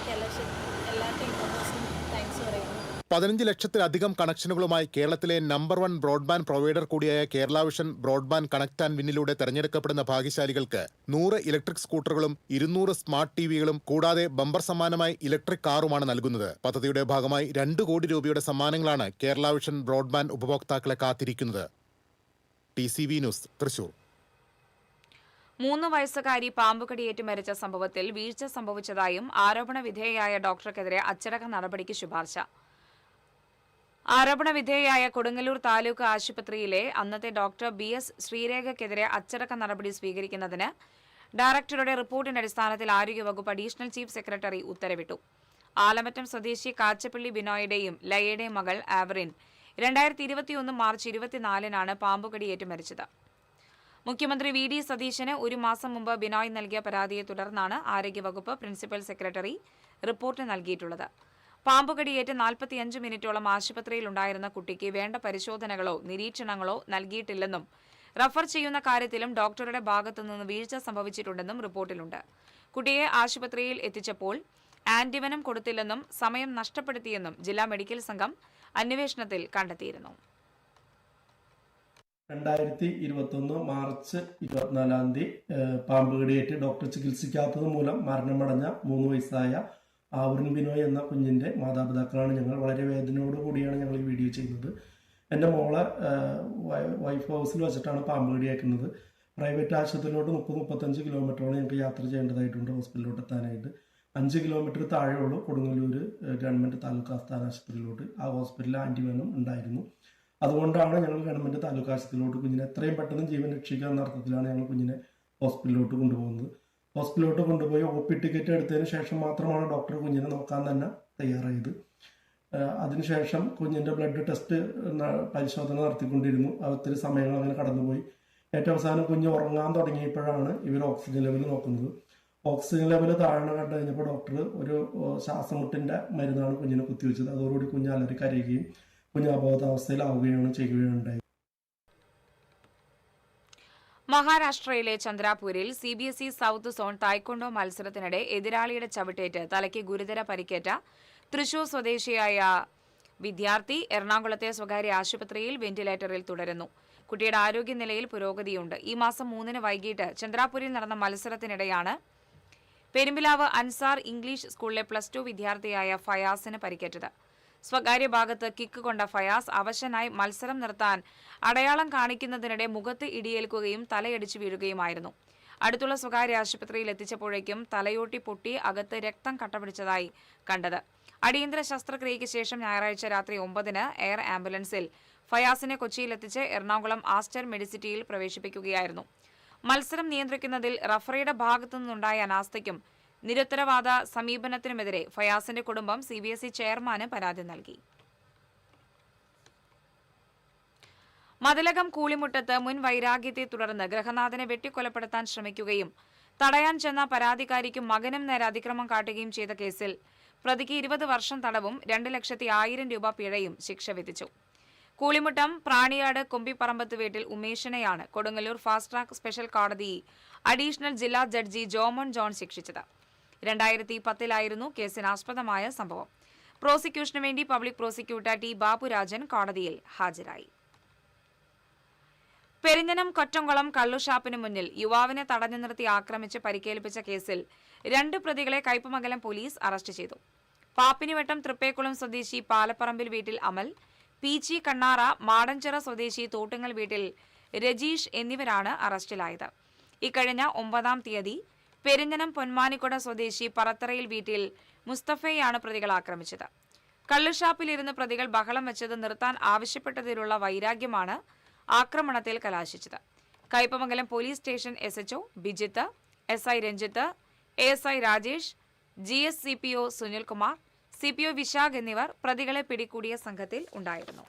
കേരള വിഷൻ എല്ലാ ടീം മെമ്പേഴ്സിനും താങ്ക്സ് പറയുന്നു. 15 ലക്ഷത്തിലധികം കണക്ഷനുകളുമായി കേരളത്തിലെ നമ്പർ 1 ബ്രോഡ്ബാൻഡ് പ്രൊവൈഡർ കൂടിയായ Kerala Vision broadband connect and വിന്നിലൂടെ തെരഞ്ഞെടുക്കപ്പെടുന്ന ഭാഗ്യശാലികൾക്ക് 100 ഇലക്ട്രിക് സ്കൂട്ടറുകളും 200 സ്മാർട്ട് TVകളും കൂടാതെ ബമ്പർ സമ്മാനമായി ഇലക്ട്രിക് കാറുമാണ് നൽകുന്നത്. പദ്ധതിയുടെ ഭാഗമായി 2 കോടി രൂപയുടെ സമ്മാനങ്ങളാണ് കേരള വിഷൻ ബ്രോഡ്ബാൻഡ് ഉപഭോക്താക്കളെ കാത്തിരിക്കുന്നത്. TCV news, Thrissur. 3 വയസ്സുകാരി പാമ്പുകടിയേറ്റ് മരിച്ച സംഭവത്തിൽ വീഴ്ച സംഭവിച്ചതായും ആരോപണ വിധേയയായ ഡോക്ടർക്കെതിരെ അച്ചടക്ക നടപടിക്ക് ശുപാർശ. ആരോപണ വിധേയയായ കൊടുങ്ങല്ലൂർ താലൂക്ക് ആശുപത്രിയിലെ അന്നത്തെ ഡോക്ടർ BS ശ്രീരേഖയ്ക്കെതിരെ അച്ചടക്ക നടപടി സ്വീകരിക്കുന്നതിന് ഡയറക്ടറുടെ റിപ്പോർട്ടിന്റെ അടിസ്ഥാനത്തിൽ ആരോഗ്യവകുപ്പ് അഡീഷണൽ ചീഫ് സെക്രട്ടറി ഉത്തരവിട്ടു. ആലമറ്റം സ്വദേശി കാച്ചപ്പള്ളി ബിനോയുടെയും ലയയുടെയും മകൾ ആവറിൻ 2021 മാർച്ച് 24-നാണ് പാമ്പുകടിയേറ്റ് മരിച്ചത്. മുഖ്യമന്ത്രി VD സതീശന് 1 മാസം മുമ്പ് ബിനോയ് നൽകിയ പരാതിയെ തുടർന്നാണ് ആരോഗ്യവകുപ്പ് പ്രിൻസിപ്പൽ സെക്രട്ടറി റിപ്പോർട്ട് നൽകിയിട്ടുള്ളത്. പാമ്പുകടിയേറ്റ് 45 മിനിറ്റോളം ആശുപത്രിയിലുണ്ടായിരുന്ന കുട്ടിക്ക് വേണ്ട പരിശോധനകളോ നിരീക്ഷണങ്ങളോ നൽകിയിട്ടില്ലെന്നും റഫർ ചെയ്യുന്ന കാര്യത്തിലും ഡോക്ടറുടെ ഭാഗത്തുനിന്ന് വീഴ്ച സംഭവിച്ചിട്ടുണ്ടെന്നും റിപ്പോർട്ടിലുണ്ട്. കുട്ടിയെ ആശുപത്രിയിൽ എത്തിച്ചപ്പോൾ ആന്റിവനം കൊടുത്തില്ലെന്നും സമയം നഷ്ടപ്പെടുത്തിയെന്നും ജില്ലാ മെഡിക്കൽ സംഘം അന്വേഷണത്തിൽ കണ്ടെത്തിയിരുന്നു. 2021 മാർച്ച് 24 പാമ്പുകടിയേറ്റ് ഡോക്ടർ ചികിത്സിക്കാത്തത് മൂലം മരണമടഞ്ഞ 3 വയസ്സായ ആവറിൻ ബിനോയ് എന്ന കുഞ്ഞിൻ്റെ മാതാപിതാക്കളാണ് ഞങ്ങൾ. വളരെ വേദനയോടുകൂടിയാണ് ഞങ്ങൾ ഈ വീഡിയോ ചെയ്യുന്നത്. എൻ്റെ മോളെ വൈഫ് ഹൗസിൽ വെച്ചിട്ടാണ് പാമ്പുകടിയേക്കുന്നത്. പ്രൈവറ്റ് ആശുപത്രിയിലോട്ട് 30-35 കിലോമീറ്ററോളം ഞങ്ങൾക്ക് യാത്ര ചെയ്യേണ്ടതായിട്ടുണ്ട് ഹോസ്പിറ്റലിലോട്ട് എത്താനായിട്ട്. 5 കിലോമീറ്റർ താഴെയുള്ളൂ കൊടുങ്ങല്ലൂർ ഗവൺമെൻറ് താലൂക്ക് ആസ്ഥാന ആശുപത്രിയിലോട്ട്. ആ ഹോസ്പിറ്റലിൽ ആൻറ്റിവെനം ഉണ്ടായിരുന്നു. അതുകൊണ്ടാണ് ഞങ്ങൾ ഗവൺമെൻറ് താലൂക്ക് ആശുപത്രിയിലോട്ട് കുഞ്ഞിനെ എത്രയും പെട്ടെന്ന് ജീവൻ രക്ഷിക്കുക എന്ന അർത്ഥത്തിലാണ് ഞങ്ങൾ കുഞ്ഞിനെ ഹോസ്പിറ്റലിലോട്ട് കൊണ്ടുപോകുന്നത്. ഹോസ്പിറ്റലിലോട്ട് കൊണ്ടുപോയി OP ടിക്കറ്റ് എടുത്തതിന് ശേഷം മാത്രമാണ് ഡോക്ടർ കുഞ്ഞിനെ നോക്കാൻ തന്നെ തയ്യാറായത്. അതിനുശേഷം കുഞ്ഞിൻ്റെ ബ്ലഡ് ടെസ്റ്റ് പരിശോധന നടത്തിക്കൊണ്ടിരുന്നു. ഒത്തിരി സമയങ്ങൾ അങ്ങനെ കടന്നുപോയി. ഏറ്റവും അവസാനം കുഞ്ഞ് ഉറങ്ങാൻ തുടങ്ങിയപ്പോഴാണ് ഇവർ ഓക്സിജൻ ലെവൽ നോക്കുന്നത്. ഓക്സിജൻ ലെവൽ താഴ്ന്നു കണ്ടു കഴിഞ്ഞപ്പോൾ ഡോക്ടർ ഒരു ശ്വാസമുട്ടിൻ്റെ മരുന്നാണ് കുഞ്ഞിനെ കുത്തിവെച്ചത്. അതോടുകൂടി കുഞ്ഞ് അലറി കരയുകയും കുഞ്ഞ് അബോധാവസ്ഥയിലാവുകയാണ് ചെയ്യുകയുണ്ടായി. മഹാരാഷ്ട്രയിലെ ചന്ദ്രാപൂരിൽ CBSE സൌത്ത് സോൺ തായ്ക്കൊണ്ടോ മത്സരത്തിനിടെ എതിരാളിയുടെ ചവിട്ടേറ്റ് തലയ്ക്ക് ഗുരുതര പരിക്കേറ്റ തൃശൂർ സ്വദേശിയായ വിദ്യാർത്ഥി എറണാകുളത്തെ സ്വകാര്യ ആശുപത്രിയിൽ വെന്റിലേറ്ററിൽ തുടരുന്നു. കുട്ടിയുടെ ആരോഗ്യനിലയിൽ പുരോഗതിയുണ്ട്. ഈ മാസം 3-ന് വൈകിട്ട് ചന്ദ്രാപൂരിൽ നടന്ന മത്സരത്തിനിടെയാണ് പെരുമ്പിലാവ് അൻസാർ ഇംഗ്ലീഷ് സ്കൂളിലെ +2 വിദ്യാർത്ഥിയായ ഫയാസിന് പരിക്കേറ്റത്. സ്വകാര്യ ഭാഗത്ത് കിക്ക് കൊണ്ട ഫയാസ് അവശനായി മത്സരം നിർത്താൻ അടയാളം കാണിക്കുന്നതിനിടെ മുഖത്ത് ഇടിയേൽക്കുകയും തലയടിച്ചു വീഴുകയുമായിരുന്നു. അടുത്തുള്ള സ്വകാര്യ ആശുപത്രിയിൽ എത്തിച്ചപ്പോഴേക്കും തലയോട്ടി പൊട്ടി അകത്ത് രക്തം കട്ടപിടിച്ചതായി കണ്ടത്. അടിയന്തര ശസ്ത്രക്രിയയ്ക്ക് ശേഷം ഞായറാഴ്ച രാത്രി 9-ന് എയർ ആംബുലൻസിൽ ഫയാസിനെ കൊച്ചിയിലെത്തിച്ച് എറണാകുളം ആസ്റ്റർ മെഡിസിറ്റിയിൽ പ്രവേശിപ്പിക്കുകയായിരുന്നു. മത്സരം നിയന്ത്രിക്കുന്നതിൽ റഫറിയുടെ ഭാഗത്തുനിന്നുണ്ടായ അനാസ്ഥയ്ക്കും നിരുത്തരവാദ സമീപനത്തിനുമെതിരെ ഫയാസിന്റെ കുടുംബം CBSE ചെയർമാന് പരാതി നൽകി. മതിലകം കൂളിമുട്ടത്ത് മുൻ വൈരാഗ്യത്തെ തുടർന്ന് ഗൃഹനാഥനെ വെട്ടിക്കൊലപ്പെടുത്താൻ ശ്രമിക്കുകയും തടയാൻ ചെന്ന പരാതിക്കാരിക്കും മകനും നേരെ അതിക്രമം കാട്ടുകയും ചെയ്ത കേസിൽ പ്രതിക്ക് 20 വർഷം തടവും 2,100,000 രൂപ പിഴയും ശിക്ഷ വിധിച്ചു. കൂളിമുട്ടം പ്രാണിയാട് കൊമ്പിപ്പറമ്പത്ത് വീട്ടിൽ ഉമേഷിനെയാണ് കൊടുങ്ങല്ലൂർ ഫാസ്റ്റ് ട്രാക്ക് സ്പെഷ്യൽ കോടതി അഡീഷണൽ ജില്ലാ ജഡ്ജി ജോമോൻ ജോൺ ശിക്ഷിച്ചത്. 2010 കേസിനാസ്പദമായ സംഭവം. പ്രോസിക്യൂഷനു വേണ്ടി പബ്ലിക് പ്രോസിക്യൂട്ടർ T. ബാബുരാജൻ കോടതിയിൽ ഹാജരായി. പെരിഞ്ഞനം കൊറ്റംകുളം കള്ളുഷാപ്പിന് മുന്നിൽ യുവാവിനെ തടഞ്ഞു നിർത്തി ആക്രമിച്ച് പരിക്കേൽപ്പിച്ച കേസിൽ 2 പ്രതികളെ കയ്പമംഗലം പോലീസ് അറസ്റ്റ് ചെയ്തു. പാപ്പിനിവട്ടം തൃപ്പേക്കുളം സ്വദേശി പാലപ്പറമ്പിൽ വീട്ടിൽ അമൽ, പീച്ചി കണ്ണാറ മാടഞ്ചിറ സ്വദേശി തോട്ടുങ്ങൽ വീട്ടിൽ രജീഷ് എന്നിവരാണ് അറസ്റ്റിലായത്. ഇക്കഴിഞ്ഞ 9-ാം തീയതി പെരിഞ്ഞനം പൊന്മാനിക്കുട സ്വദേശി പറത്തറയിൽ വീട്ടിൽ മുസ്തഫയെയാണ് പ്രതികൾ ആക്രമിച്ചത്. കള്ളുഷാപ്പിലിരുന്ന് പ്രതികൾ ബഹളം വെച്ചത് നിർത്താൻ ആവശ്യപ്പെട്ടതിലുള്ള വൈരാഗ്യമാണ് ആക്രമണത്തിൽ കലാശിച്ചത്. Kaipamangalam police station SHO Bijith, SI Ranjith, ASI Rajesh, GS CPO Sunilkumar, CPO Vishakh എന്നിവർ പ്രതികളെ പിടികൂടിയ സംഘത്തിൽ ഉണ്ടായിരുന്നു.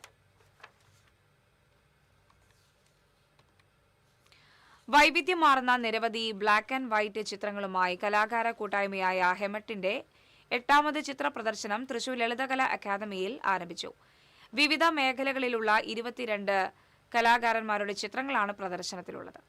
വൈവിധ്യമാർന്ന നിരവധി ബ്ലാക്ക് ആൻഡ് വൈറ്റ് ചിത്രങ്ങളുമായി കലാകാര കൂട്ടായ്മയായ ഹെമറ്റിന്റെ 8ാമത് ചിത്ര പ്രദർശനം തൃശൂർ ലളിതകലാ അക്കാദമിയിൽ ആരംഭിച്ചു. വിവിധ മേഖലകളിലുള്ള 22 കലാകാരന്മാരുടെ ചിത്രങ്ങളാണ് പ്രദർശനത്തിലുള്ളത്.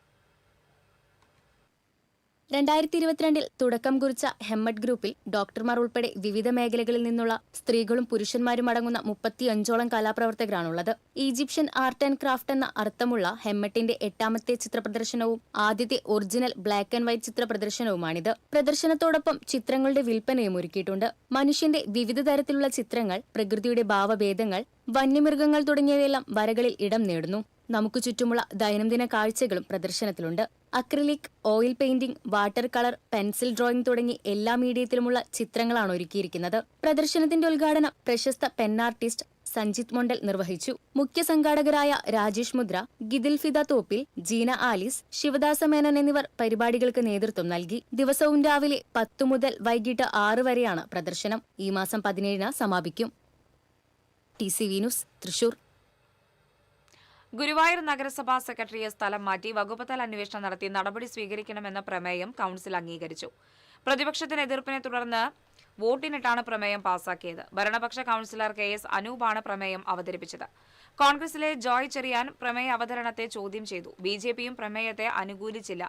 2022 തുടക്കം കുറിച്ച ഹെമ്മറ്റ് ഗ്രൂപ്പിൽ ഡോക്ടർമാർ ഉൾപ്പെടെ വിവിധ മേഖലകളിൽ നിന്നുള്ള സ്ത്രീകളും പുരുഷന്മാരും അടങ്ങുന്ന 35ഓളം കലാപ്രവർത്തകരാണുള്ളത്. ഈജിപ്ഷ്യൻ ആർട്ട് ആൻഡ് ക്രാഫ്റ്റ് എന്ന അർത്ഥമുള്ള ഹെമ്മറ്റിന്റെ 8ാമത്തെ ചിത്രപ്രദർശനവും ആദ്യത്തെ ഒറിജിനൽ ബ്ലാക്ക് ആൻഡ് വൈറ്റ് ചിത്ര പ്രദർശനവുമാണിത്. പ്രദർശനത്തോടൊപ്പം ചിത്രങ്ങളുടെ വിൽപ്പനയും ഒരുക്കിയിട്ടുണ്ട്. മനുഷ്യന്റെ വിവിധ തരത്തിലുള്ള ചിത്രങ്ങൾ, പ്രകൃതിയുടെ ഭാവഭേദങ്ങൾ, വന്യമൃഗങ്ങൾ തുടങ്ങിയവയെല്ലാം വരകളിൽ ഇടം നേടുന്നു. നമുക്ക് ചുറ്റുമുള്ള ദൈനംദിന കാഴ്ചകളും പ്രദർശനത്തിലുണ്ട്. Acrylic, oil painting, water colour, pencil drawing തുടങ്ങി എല്ലാ മീഡിയത്തിലുമുള്ള ചിത്രങ്ങളാണ് ഒരുക്കിയിരിക്കുന്നത്. പ്രദർശനത്തിന്റെ ഉദ്ഘാടനം പ്രശസ്ത പെൻ ആർട്ടിസ്റ്റ് സഞ്ജിത് മൊണ്ടൽ നിർവഹിച്ചു. മുഖ്യ സംഘാടകരായ രാജേഷ് മുദ്ര, ഗിദിൽഫിദ തോപ്പിൽ, ജീന ആലിസ്, ശിവദാസ മേനൻ എന്നിവർ പരിപാടികൾക്ക് നേതൃത്വം നൽകി. ദിവസവും രാവിലെ 10 മുതൽ വൈകിട്ട് 6 വരെയാണ് പ്രദർശനം. ഈ മാസം 17-ന് സമാപിക്കും. TCV news, Thrissur. ഗുരുവായൂർ നഗരസഭാ സെക്രട്ടറിയെ സ്ഥലം മാറ്റി വകുപ്പുതല അന്വേഷണം നടത്തി നടപടി സ്വീകരിക്കണമെന്ന പ്രമേയം കൌൺസിൽ അംഗീകരിച്ചു. പ്രതിപക്ഷത്തിന് എതിർപ്പിനെ തുടർന്ന് വോട്ടിനിട്ടാണ് പ്രമേയം പാസാക്കിയത്. ഭരണപക്ഷ കൌൺസിലർ KS അനൂപാണ് പ്രമേയം അവതരിപ്പിച്ചത്. കോൺഗ്രസിലെ ജോയ് ചെറിയാൻ പ്രമേയ അവതരണത്തെ ചോദ്യം ചെയ്തു. BJPയും പ്രമേയത്തെ അനുകൂലിച്ചില്ല.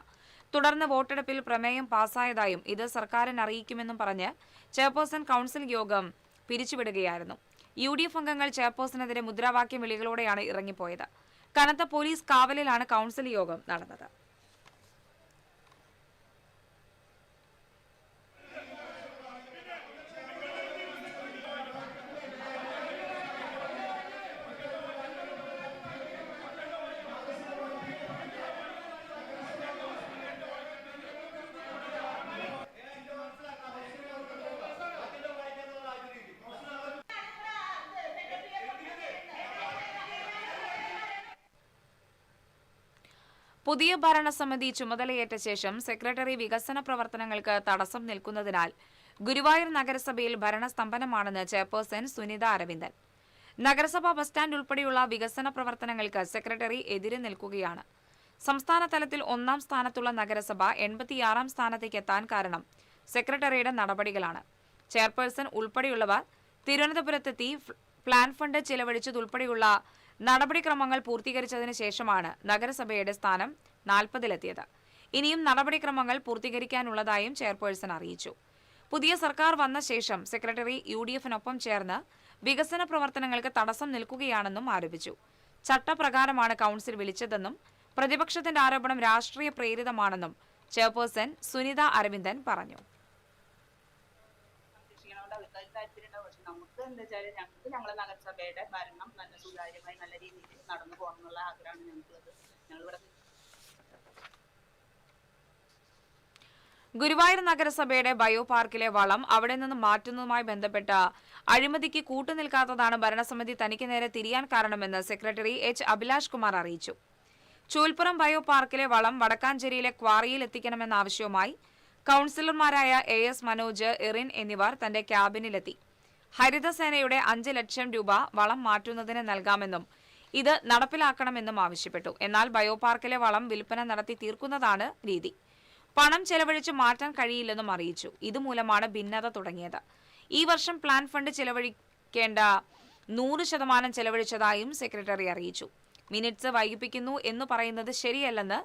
തുടർന്ന് വോട്ടെടുപ്പിൽ പ്രമേയം പാസായതായും ഇത് സർക്കാരിനെ അറിയിക്കുമെന്നും പറഞ്ഞ് ചെയർപേഴ്സൺ കൌൺസിൽ യോഗം പിരിച്ചുവിടുകയായിരുന്നു. UDF അംഗങ്ങൾ ചെയർപേഴ്സണെതിരെ മുദ്രാവാക്യം വിളികളോടെയാണ് ഇറങ്ങിപ്പോയത്. കനത്ത പോലീസ് കാവലിലാണ് കൌൺസിൽ യോഗം നടന്നത്. പുതിയ ഭരണസമിതി ചുമതലയേറ്റ ശേഷം സെക്രട്ടറി വികസന പ്രവർത്തനങ്ങൾക്ക് തടസ്സം നിൽക്കുന്നതിനാൽ ഗുരുവായൂർ നഗരസഭയിൽ ഭരണസ്തംഭനമാണെന്ന് ചെയർപേഴ്സൺ സുനിത അരവിന്ദൻ. നഗരസഭാ ബസ് സ്റ്റാൻഡ് ഉൾപ്പെടെയുള്ള വികസന പ്രവർത്തനങ്ങൾക്ക് സെക്രട്ടറി എതിരെ നിൽക്കുകയാണ്. സംസ്ഥാന തലത്തിൽ 1ാം സ്ഥാനത്തുള്ള നഗരസഭ 86ാം സ്ഥാനത്തേക്ക് എത്താൻ കാരണം സെക്രട്ടറിയുടെ നടപടികളാണ്. ചെയർപേഴ്സൺ ഉൾപ്പെടെയുള്ളവർ തിരുവനന്തപുരത്തെത്തി പ്ലാൻ ഫണ്ട് ചെലവഴിച്ചതുൾപ്പെടെയുള്ള നടപടിക്രമങ്ങൾ പൂർത്തീകരിച്ചതിന് ശേഷമാണ് നഗരസഭയുടെ സ്ഥാനം 40-ലെത്തിയത്. ഇനിയും നടപടിക്രമങ്ങൾ പൂർത്തീകരിക്കാനുള്ളതായും ചെയർപേഴ്സൺ അറിയിച്ചു. പുതിയ സർക്കാർ വന്ന ശേഷം സെക്രട്ടറി UDFനൊപ്പം ചേർന്ന് വികസന പ്രവർത്തനങ്ങൾക്ക് തടസ്സം നിൽക്കുകയാണെന്നും ആരോപിച്ചു. ചട്ടപ്രകാരമാണ് കൌൺസിൽ വിളിച്ചതെന്നും പ്രതിപക്ഷത്തിന്റെ ആരോപണം രാഷ്ട്രീയ പ്രേരിതമാണെന്നും ചെയർപേഴ്സൺ സുനിത അരവിന്ദൻ പറഞ്ഞു. നമുക്ക് എന്താ വെച്ചാൽ ഞങ്ങൾക്ക് ഞങ്ങളുടെ നഗരസഭയുടെ ഭരണം നല്ല സുതാര്യമായി നല്ല രീതിയിൽ നടന്നു പോകണമെന്നുള്ള ആഗ്രഹമാണ് ഞങ്ങൾക്കുള്ളത്. ഞങ്ങളിവിടെ ഗുരുവായൂർ നഗരസഭയുടെ ബയോ പാർക്കിലെ വളം അവിടെ നിന്ന് മാറ്റുന്നതുമായി ബന്ധപ്പെട്ട അഴിമതിക്ക് കൂട്ടുനിൽക്കാത്തതാണ് ഭരണസമിതി തനിക്ക് നേരെ തിരിയാൻ കാരണമെന്ന് സെക്രട്ടറി H. അഭിലാഷ് കുമാർ അറിയിച്ചു. ചൂൽപ്പുറം ബയോ പാർക്കിലെ വളം വടക്കാഞ്ചേരിയിലെ ക്വാറിയിൽ എത്തിക്കണമെന്ന ആവശ്യവുമായി കൌൺസിലർമാരായ AS മനോജ്, എറിൻ എന്നിവർ തന്റെ ക്യാബിനിലെത്തി. ഹരിതസേനയുടെ 5 ലക്ഷം രൂപ വളം മാറ്റുന്നതിന് നൽകാമെന്നും ഇത് നടപ്പിലാക്കണമെന്നും ആവശ്യപ്പെട്ടു. എന്നാൽ ബയോപാർക്കിലെ വളം വിൽപ്പന നടത്തി തീർക്കുന്നതാണ് രീതി. പണം ചെലവഴിച്ച് മാറ്റാൻ കഴിയില്ലെന്നും അറിയിച്ചു. ഇതുമൂലമാണ് ഭിന്നത തുടങ്ങിയത്. ഈ വർഷം പ്ലാൻ ഫണ്ട് ചെലവഴിക്കേണ്ട 100% ചെലവഴിച്ചതായും സെക്രട്ടറി അറിയിച്ചു. മിനിറ്റ്സ് വൈകിപ്പിക്കുന്നു എന്ന് പറയുന്നത് ശരിയല്ലെന്ന്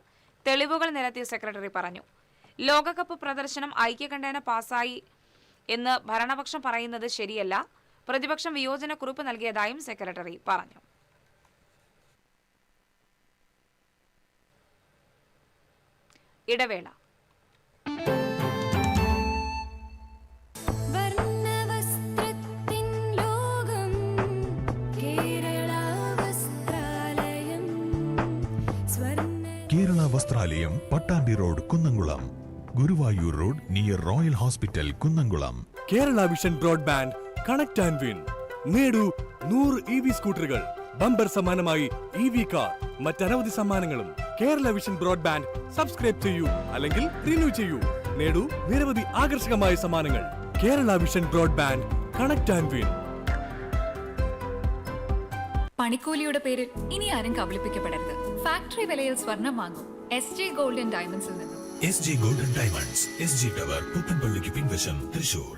തെളിവുകൾ നിരത്തി സെക്രട്ടറി പറഞ്ഞു. ലോകകപ്പ് പ്രദർശനം ഐക്യകണ്ഠേന പാസായി എന്ന് ഭരണപക്ഷം പറയുന്നത് ശരിയല്ല. പ്രതിപക്ഷം വിയോജനക്കുറിപ്പ് നൽകിയതായും സെക്രട്ടറി പറഞ്ഞു. ഇടവേള. Kerala Vasthralayam, Pattambi road, Kunnamkulam. Guruvayur road near royal hospital, Kunnamkulam. Kerala Vision broadband connect and win. നേടൂ 100 EV സ്കൂട്ടറുകൾ, ബമ്പർ സമ്മാനമായി EV കാർ, മറ്റനവധി സമ്മാനങ്ങളും. കേരള വിഷൻ ബ്രോഡ്ബാൻഡ് സബ്സ്ക്രൈബ് ചെയ്യൂ, അല്ലെങ്കിൽ റിന്യൂ ചെയ്യൂ. നേടൂ നിരവധി ആകർഷകമായ സമ്മാനങ്ങൾ. Kerala Vision broadband connect and win. പണിക്കൂലിയുടെ പേരിൽ ഇനി ആരും കബളിപ്പിക്കപ്പെടരുത്. ഫാക്ടറി വിലയിൽ സ്വർണം വാങ്ങും SJ ഗോൾഡ് & ഡയമണ്ട്സിൽ നിന്നും. SJ gold & diamonds, SG tower, പുത്തൻപള്ളിക്ക് പിൻവശം, തൃശൂർ.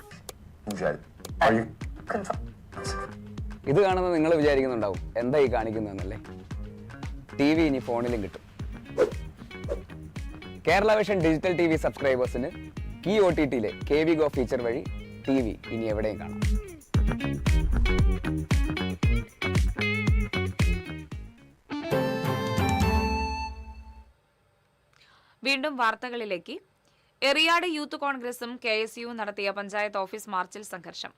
ഇത് കാണുന്നത് നിങ്ങൾ വിചാരിക്കുന്നുണ്ടാവും എന്താ ഈ കാണിക്കുന്നതെന്നല്ലേ. TV ഇനി ഫോണിലും കിട്ടും. കേരള വിഷൻ ഡിജിറ്റൽ TV സബ്സ്ക്രൈബേഴ്സിന് കീ OTTയിലെ KV Go ഫീച്ചർ വഴി TV ഇനി എവിടെയും കാണാം. വീണ്ടും വാർത്തകളിലേക്ക്. എറിയാട് യൂത്ത് കോൺഗ്രസും KSU നടത്തിയ പഞ്ചായത്ത് ഓഫീസ് മാർച്ചിൽ സംഘർഷം.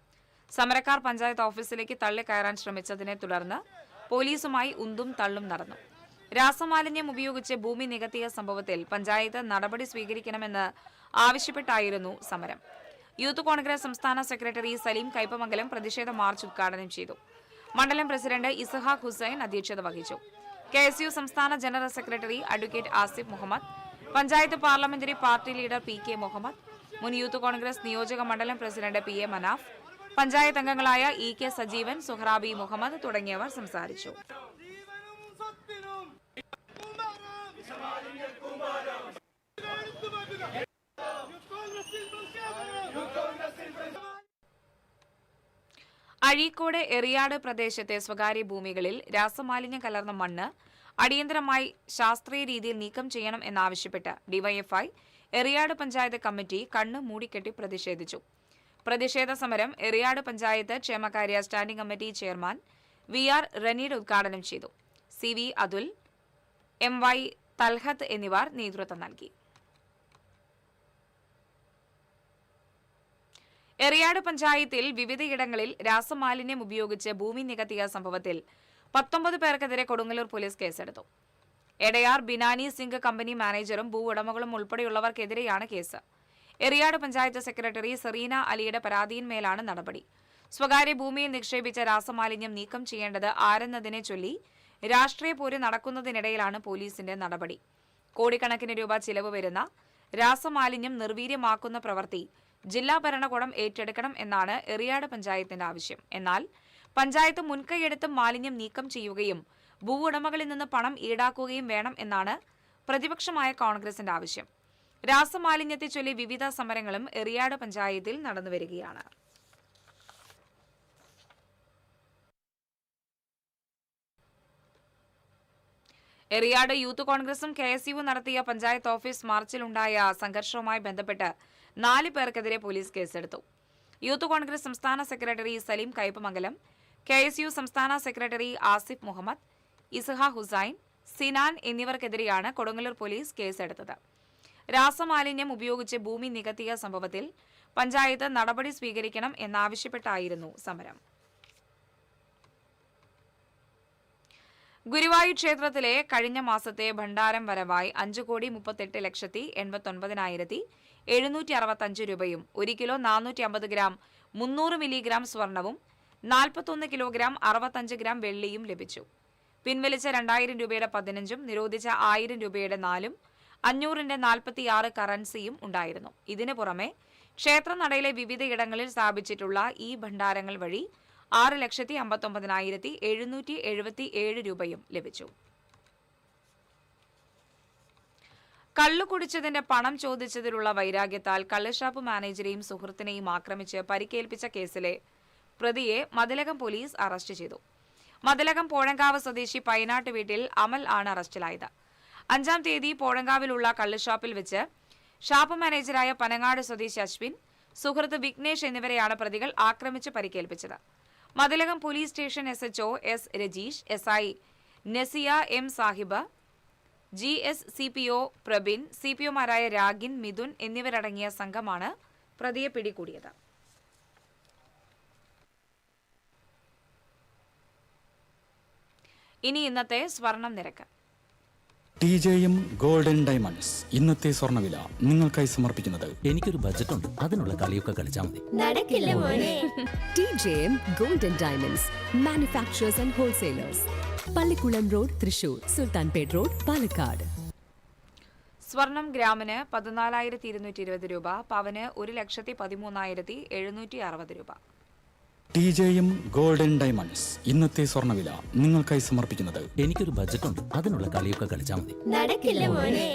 സമരക്കാർ പഞ്ചായത്ത് ഓഫീസിലേക്ക് തള്ളിക്കയറാൻ ശ്രമിച്ചതിനെ തുടർന്ന് പോലീസുമായി ഉന്തും തള്ളും നടന്നു. രാസമാലിന്യം ഉപയോഗിച്ച് ഭൂമി നികത്തിയ സംഭവത്തിൽ പഞ്ചായത്ത് നടപടി സ്വീകരിക്കണമെന്ന് ആവശ്യപ്പെട്ടായിരുന്നു സമരം. യൂത്ത് കോൺഗ്രസ് സംസ്ഥാന സെക്രട്ടറി സലീം കൈപ്പമംഗലം പ്രതിഷേധ മാർച്ച് ഉദ്ഘാടനം ചെയ്തു. മണ്ഡലം പ്രസിഡന്റ് ഇസഹാഖ് ഹുസൈൻ അധ്യക്ഷത വഹിച്ചു. KSU സംസ്ഥാന general secretary advocate Asif Muhammad, panchayat parliamentary party leader PK Muhammad, മുൻ യൂത്ത് കോൺഗ്രസ് നിയോജക മണ്ഡലം പ്രസിഡന്റ് PA മനാഫ്, പഞ്ചായത്ത് അംഗങ്ങളായ EK സജീവൻ, സുഹ്റാബി മുഹമ്മദ് തുടങ്ങിയവർ സംസാരിച്ചു. അഴീക്കോട് എറിയാട് പ്രദേശത്തെ സ്വകാര്യ ഭൂമികളിൽ രാസമാലിന്യം കലർന്ന മണ്ണ് അടിയന്തരമായി ശാസ്ത്രീയ രീതിയിൽ നീക്കം ചെയ്യണം എന്നാവശ്യപ്പെട്ട് DYFI എറിയാട് പഞ്ചായത്ത് കമ്മിറ്റി കണ്ണ് മൂടിക്കെട്ടി പ്രതിഷേധിച്ചു. പ്രതിഷേധ സമരം എറിയാട് പഞ്ചായത്ത് ക്ഷേമകാര്യ സ്റ്റാൻഡിംഗ് കമ്മിറ്റി ചെയർമാൻ VR റനീഡ് ഉദ്ഘാടനം ചെയ്തു. CV അതുൽ, MY തൽഹത്ത് എന്നിവർ നേതൃത്വം നൽകി. എറിയാട് പഞ്ചായത്തിൽ വിവിധയിടങ്ങളിൽ രാസമാലിന്യം ഉപയോഗിച്ച് ഭൂമി നികത്തിയ സംഭവത്തിൽ 19 പേർക്കെതിരെ കൊടുങ്ങല്ലൂർ പോലീസ് കേസെടുത്തു. എടയാർ ബിനാനി സിംഗ് കമ്പനി മാനേജറും ഭൂവുടമകളും ഉൾപ്പെടെയുള്ളവർക്കെതിരെയാണ് കേസ്. എറിയാട് പഞ്ചായത്ത് സെക്രട്ടറി സെറീന അലിയുടെ പരാതിയിന്മേലാണ് നടപടി. സ്വകാര്യ ഭൂമിയിൽ നിക്ഷേപിച്ച രാസമാലിന്യം നീക്കം ചെയ്യേണ്ടത് ആരെന്നതിനെ ചൊല്ലി രാഷ്ട്രീയ പോര് നടക്കുന്നതിനിടയിലാണ് പോലീസിന്റെ നടപടി. കോടിക്കണക്കിന് രൂപ ചിലവ് വരുന്ന രാസമാലിന്യം നിർവീര്യമാക്കുന്ന പ്രവൃത്തി ജില്ലാ ഭരണകൂടം ഏറ്റെടുക്കണം എന്നാണ് എറിയാട് പഞ്ചായത്തിന്റെ ആവശ്യം. എന്നാൽ പഞ്ചായത്ത് മുൻകൈയെടുത്ത് മാലിന്യം നീക്കം ചെയ്യുകയും ഭൂവുടമകളിൽ നിന്ന് പണം ഈടാക്കുകയും വേണം എന്നാണ് പ്രതിപക്ഷമായ കോൺഗ്രസിന്റെ ആവശ്യം. രാസമാലിന്യത്തെ ചൊല്ലി വിവിധ സമരങ്ങളും എറിയാട് പഞ്ചായത്തിൽ നടന്നുവരികയാണ്. എറിയാട് യൂത്ത് കോൺഗ്രസും KSU നടത്തിയ പഞ്ചായത്ത് ഓഫീസ് മാർച്ചിലുണ്ടായ സംഘർഷവുമായി ബന്ധപ്പെട്ട് 4 പേർക്കെതിരെ പോലീസ് കേസെടുത്തു. യൂത്ത് കോൺഗ്രസ് സംസ്ഥാന സെക്രട്ടറി സലീം കൈപ്പമംഗലം, KSU സംസ്ഥാന സെക്രട്ടറി ആസിഫ് മുഹമ്മദ്, ഇസഹാഖ് ഹുസൈൻ, സിനാൻ എന്നിവർക്കെതിരെയാണ് കൊടുങ്ങല്ലൂർ പോലീസ് കേസെടുത്തത്. രാസമാലിന്യം ഉപയോഗിച്ച് ഭൂമി നികത്തിയ സംഭവത്തിൽ പഞ്ചായത്ത് നടപടി സ്വീകരിക്കണം എന്നാവശ്യപ്പെട്ടായിരുന്നു സമരം. ഗുരുവായൂർ ക്ഷേത്രത്തിലെ കഴിഞ്ഞ മാസത്തെ ഭണ്ഡാരം വരവായി 5,38,89,765 രൂപയും 1 കിലോ 450 ഗ്രാം 300 മില്ലിഗ്രാം സ്വർണവും 41 കിലോഗ്രാം 65 ഗ്രാം വെള്ളിയും ലഭിച്ചു. പിൻവലിച്ച 2,000 രൂപയുടെ 15ഉം നിരോധിച്ച 1,000 രൂപയുടെ 4ഉം 500-ന്റെ 46 കറൻസിയും ഉണ്ടായിരുന്നു. ഇതിനു പുറമെ ക്ഷേത്രനടയിലെ വിവിധയിടങ്ങളിൽ സ്ഥാപിച്ചിട്ടുള്ള ഈ ഭണ്ഡാരങ്ങൾ വഴി 6,59,777 രൂപയും ലഭിച്ചു. കള്ളു കുടിച്ചതിന്റെ പണം ചോദിച്ചതിലുള്ള വൈരാഗ്യത്താൽ കള്ളുഷാപ്പ് മാനേജരെയും സുഹൃത്തിനെയും ആക്രമിച്ച് പരിക്കേൽപ്പിച്ച കേസിലെ പ്രതിയെ മതിലകം പോലീസ് അറസ്റ്റ് ചെയ്തു. മതിലകം പോഴങ്കാവ് സ്വദേശി പൈനാട്ട് വീട്ടിൽ അമൽ ആണ് അറസ്റ്റിലായത്. 5-ാം തീയതി പോഴങ്കാവിലുള്ള കള്ളുഷാപ്പിൽ വെച്ച് ഷാപ്പ് മാനേജരായ പനങ്ങാട് സ്വദേശി അശ്വിൻ, സുഹൃത്ത് വിഘ്നേഷ് എന്നിവരെയാണ് പ്രതികൾ ആക്രമിച്ച് പരിക്കേൽപ്പിച്ചത്. Mathilakam police station SHO S Rajeesh, SI Nasiya M Sahib, GS CPO Prabin, CPOമാരായ രാഗിൻ, മിഥുൻ എന്നിവരടങ്ങിയ സംഘമാണ് പ്രതിയെ പിടികൂടിയത്. ഇനി ഇന്നത്തെ സ്വർണം നിരക്ക്. TJM ഗോൾഡൻ ഡയമണ്ട്സ് ഇന്നത്തെ സ്വർണ്ണവില നിങ്ങൾക്കായി സമർപ്പിക്കുന്നത്. എനിക്കൊരു ബജറ്റ് ഉണ്ട്, അതിനുള്ള കളിയൊക്കെ കളിച്ചാൽ മതി. നടക്കില്ല മോനെ. TJM golden diamonds manufacturers and wholesalers, Pallikulam road, Thrissur, Sultanpet road, Palakkad. സ്വർണം ഗ്രാമിന് 14,220 രൂപ, പവന് 1,13,760 രൂപ. TJM ഗോൾഡൻ ഡയമണ്ട്സ് ഇന്നത്തെ സ്വർണ്ണവില നിങ്ങൾക്കായി സമർപ്പിക്കുന്നത്. എനിക്കൊരു ബജറ്റ് ഉണ്ട്, അതിനുള്ള കളിയൊക്കെ കളിച്ചാൽ മതി. നടക്കില്ല മോനെ.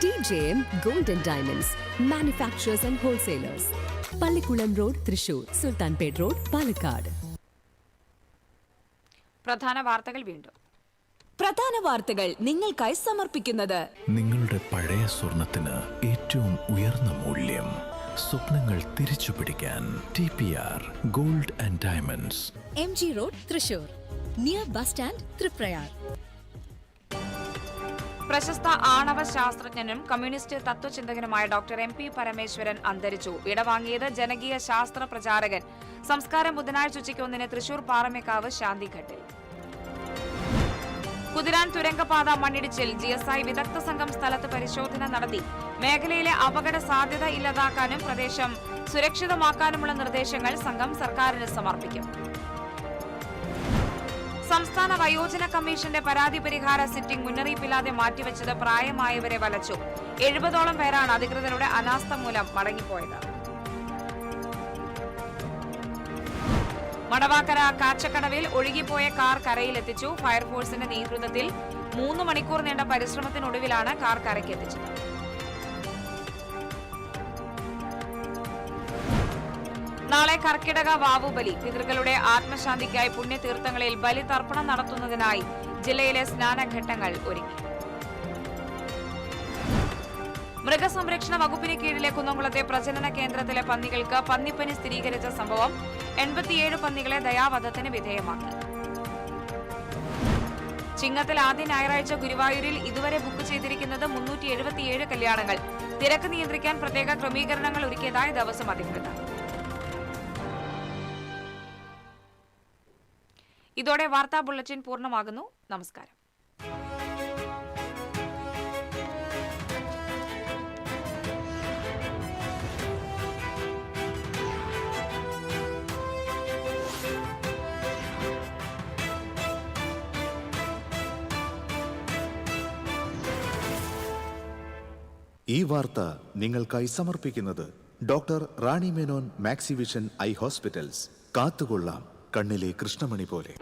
TJM golden diamonds manufacturers and wholesalers, Pallikulam road, Thrissur, Sultanpet road, Palakkad. പ്രധാന വാർത്തകൾ വീണ്ടും. പ്രധാന വാർത്തകൾ നിങ്ങൾക്കായി സമർപ്പിക്കുന്നത്. നിങ്ങളുടെ പഴയ സ്വർണത്തിന് ഏറ്റവും ഉയർന്ന മൂല്യം. സ്വപ്നങ്ങൾ തിരിച്ചു പിടിക്കാൻ TPR gold and diamonds, MG road, Thrissur, near bus stand, Triprayar. പ്രശസ്ത ആണവ ശാസ്ത്രജ്ഞനും കമ്മ്യൂണിസ്റ്റ് തത്വചിന്തകനുമായ ഡോക്ടർ MP പരമേശ്വരൻ അന്തരിച്ചു. വിടവാങ്ങിയത് ജനകീയ ശാസ്ത്ര പ്രചാരകൻ. സംസ്കാരം ബുധനാഴ്ച ഉച്ചയ്ക്ക് 1-ന് തൃശൂർ പാറമേക്കാവ് ശാന്തിഘട്ടിൽ. കുതിരാൻ തുരങ്കപാത മണ്ണിടിച്ചിൽ. GSI വിദഗ്ധ സംഘം സ്ഥലത്ത് പരിശോധന നടത്തി. മേഖലയിലെ അപകട സാധ്യത ഇല്ലാതാക്കാനും പ്രദേശം സുരക്ഷിതമാക്കാനുമുള്ള നിർദ്ദേശങ്ങൾ സംഘം സർക്കാരിന് സമർപ്പിക്കും. സംസ്ഥാന വയോജന കമ്മീഷന്റെ പരാതി പരിഹാര സിറ്റിംഗ് മുന്നറിയിപ്പില്ലാതെ മാറ്റിവെച്ചത് പ്രായമായവരെ വലച്ചു. 70ഓളം പേരാണ് അധികൃതരുടെ അനാസ്ഥ മൂലം മടങ്ങിപ്പോയത്. മടവാക്കര കാച്ചക്കടവിൽ ഒഴുകിപ്പോയ കാർ കരയിലെത്തിച്ചു. ഫയർഫോഴ്സിന്റെ നേതൃത്വത്തിൽ 3 മണിക്കൂർ നീണ്ട പരിശ്രമത്തിനൊടുവിലാണ് കാർ കരയ്ക്കെത്തിച്ചത്. നാളെ കർക്കിടക വാവുബലി. പിതൃക്കളുടെ ആത്മശാന്തിക്കായി പുണ്യതീർത്ഥങ്ങളിൽ ബലിതർപ്പണം നടത്തുന്നതിനായി ജില്ലയിലെ സ്നാനഘട്ടങ്ങൾ ഒരുങ്ങി. മൃഗസംരക്ഷണ വകുപ്പിന് കീഴിലെ കുന്നംകുളത്തെ പ്രജനന കേന്ദ്രത്തിലെ പന്നികൾക്ക് പന്നിപ്പനി സ്ഥിരീകരിച്ച സംഭവം. 87 പന്നികളെ ദയാവധത്തിന് വിധേയമാക്കി. ചിങ്ങത്തിൽ ആദ്യ ഞായറാഴ്ച ഗുരുവായൂരിൽ ഇതുവരെ ബുക്ക് ചെയ്തിരിക്കുന്നത് 377 കല്യാണങ്ങൾ. തിരക്ക് നിയന്ത്രിക്കാൻ പ്രത്യേക ക്രമീകരണങ്ങൾ ഒരുക്കിയതായി ദേവസ്വം അധികൃതർ. ഇതോടെ വാർത്താ ബുള്ളറ്റിൻ പൂർണ്ണമാകുന്നു. നമസ്കാരം. ഈ വാർത്ത നിങ്ങൾക്കായി സമർപ്പിക്കുന്നത് doctor Rani Menon Maxivision I hospitals. കാത്തുകൊള്ളാം കണ്ണിലെ കൃഷ്ണമണി പോലെ.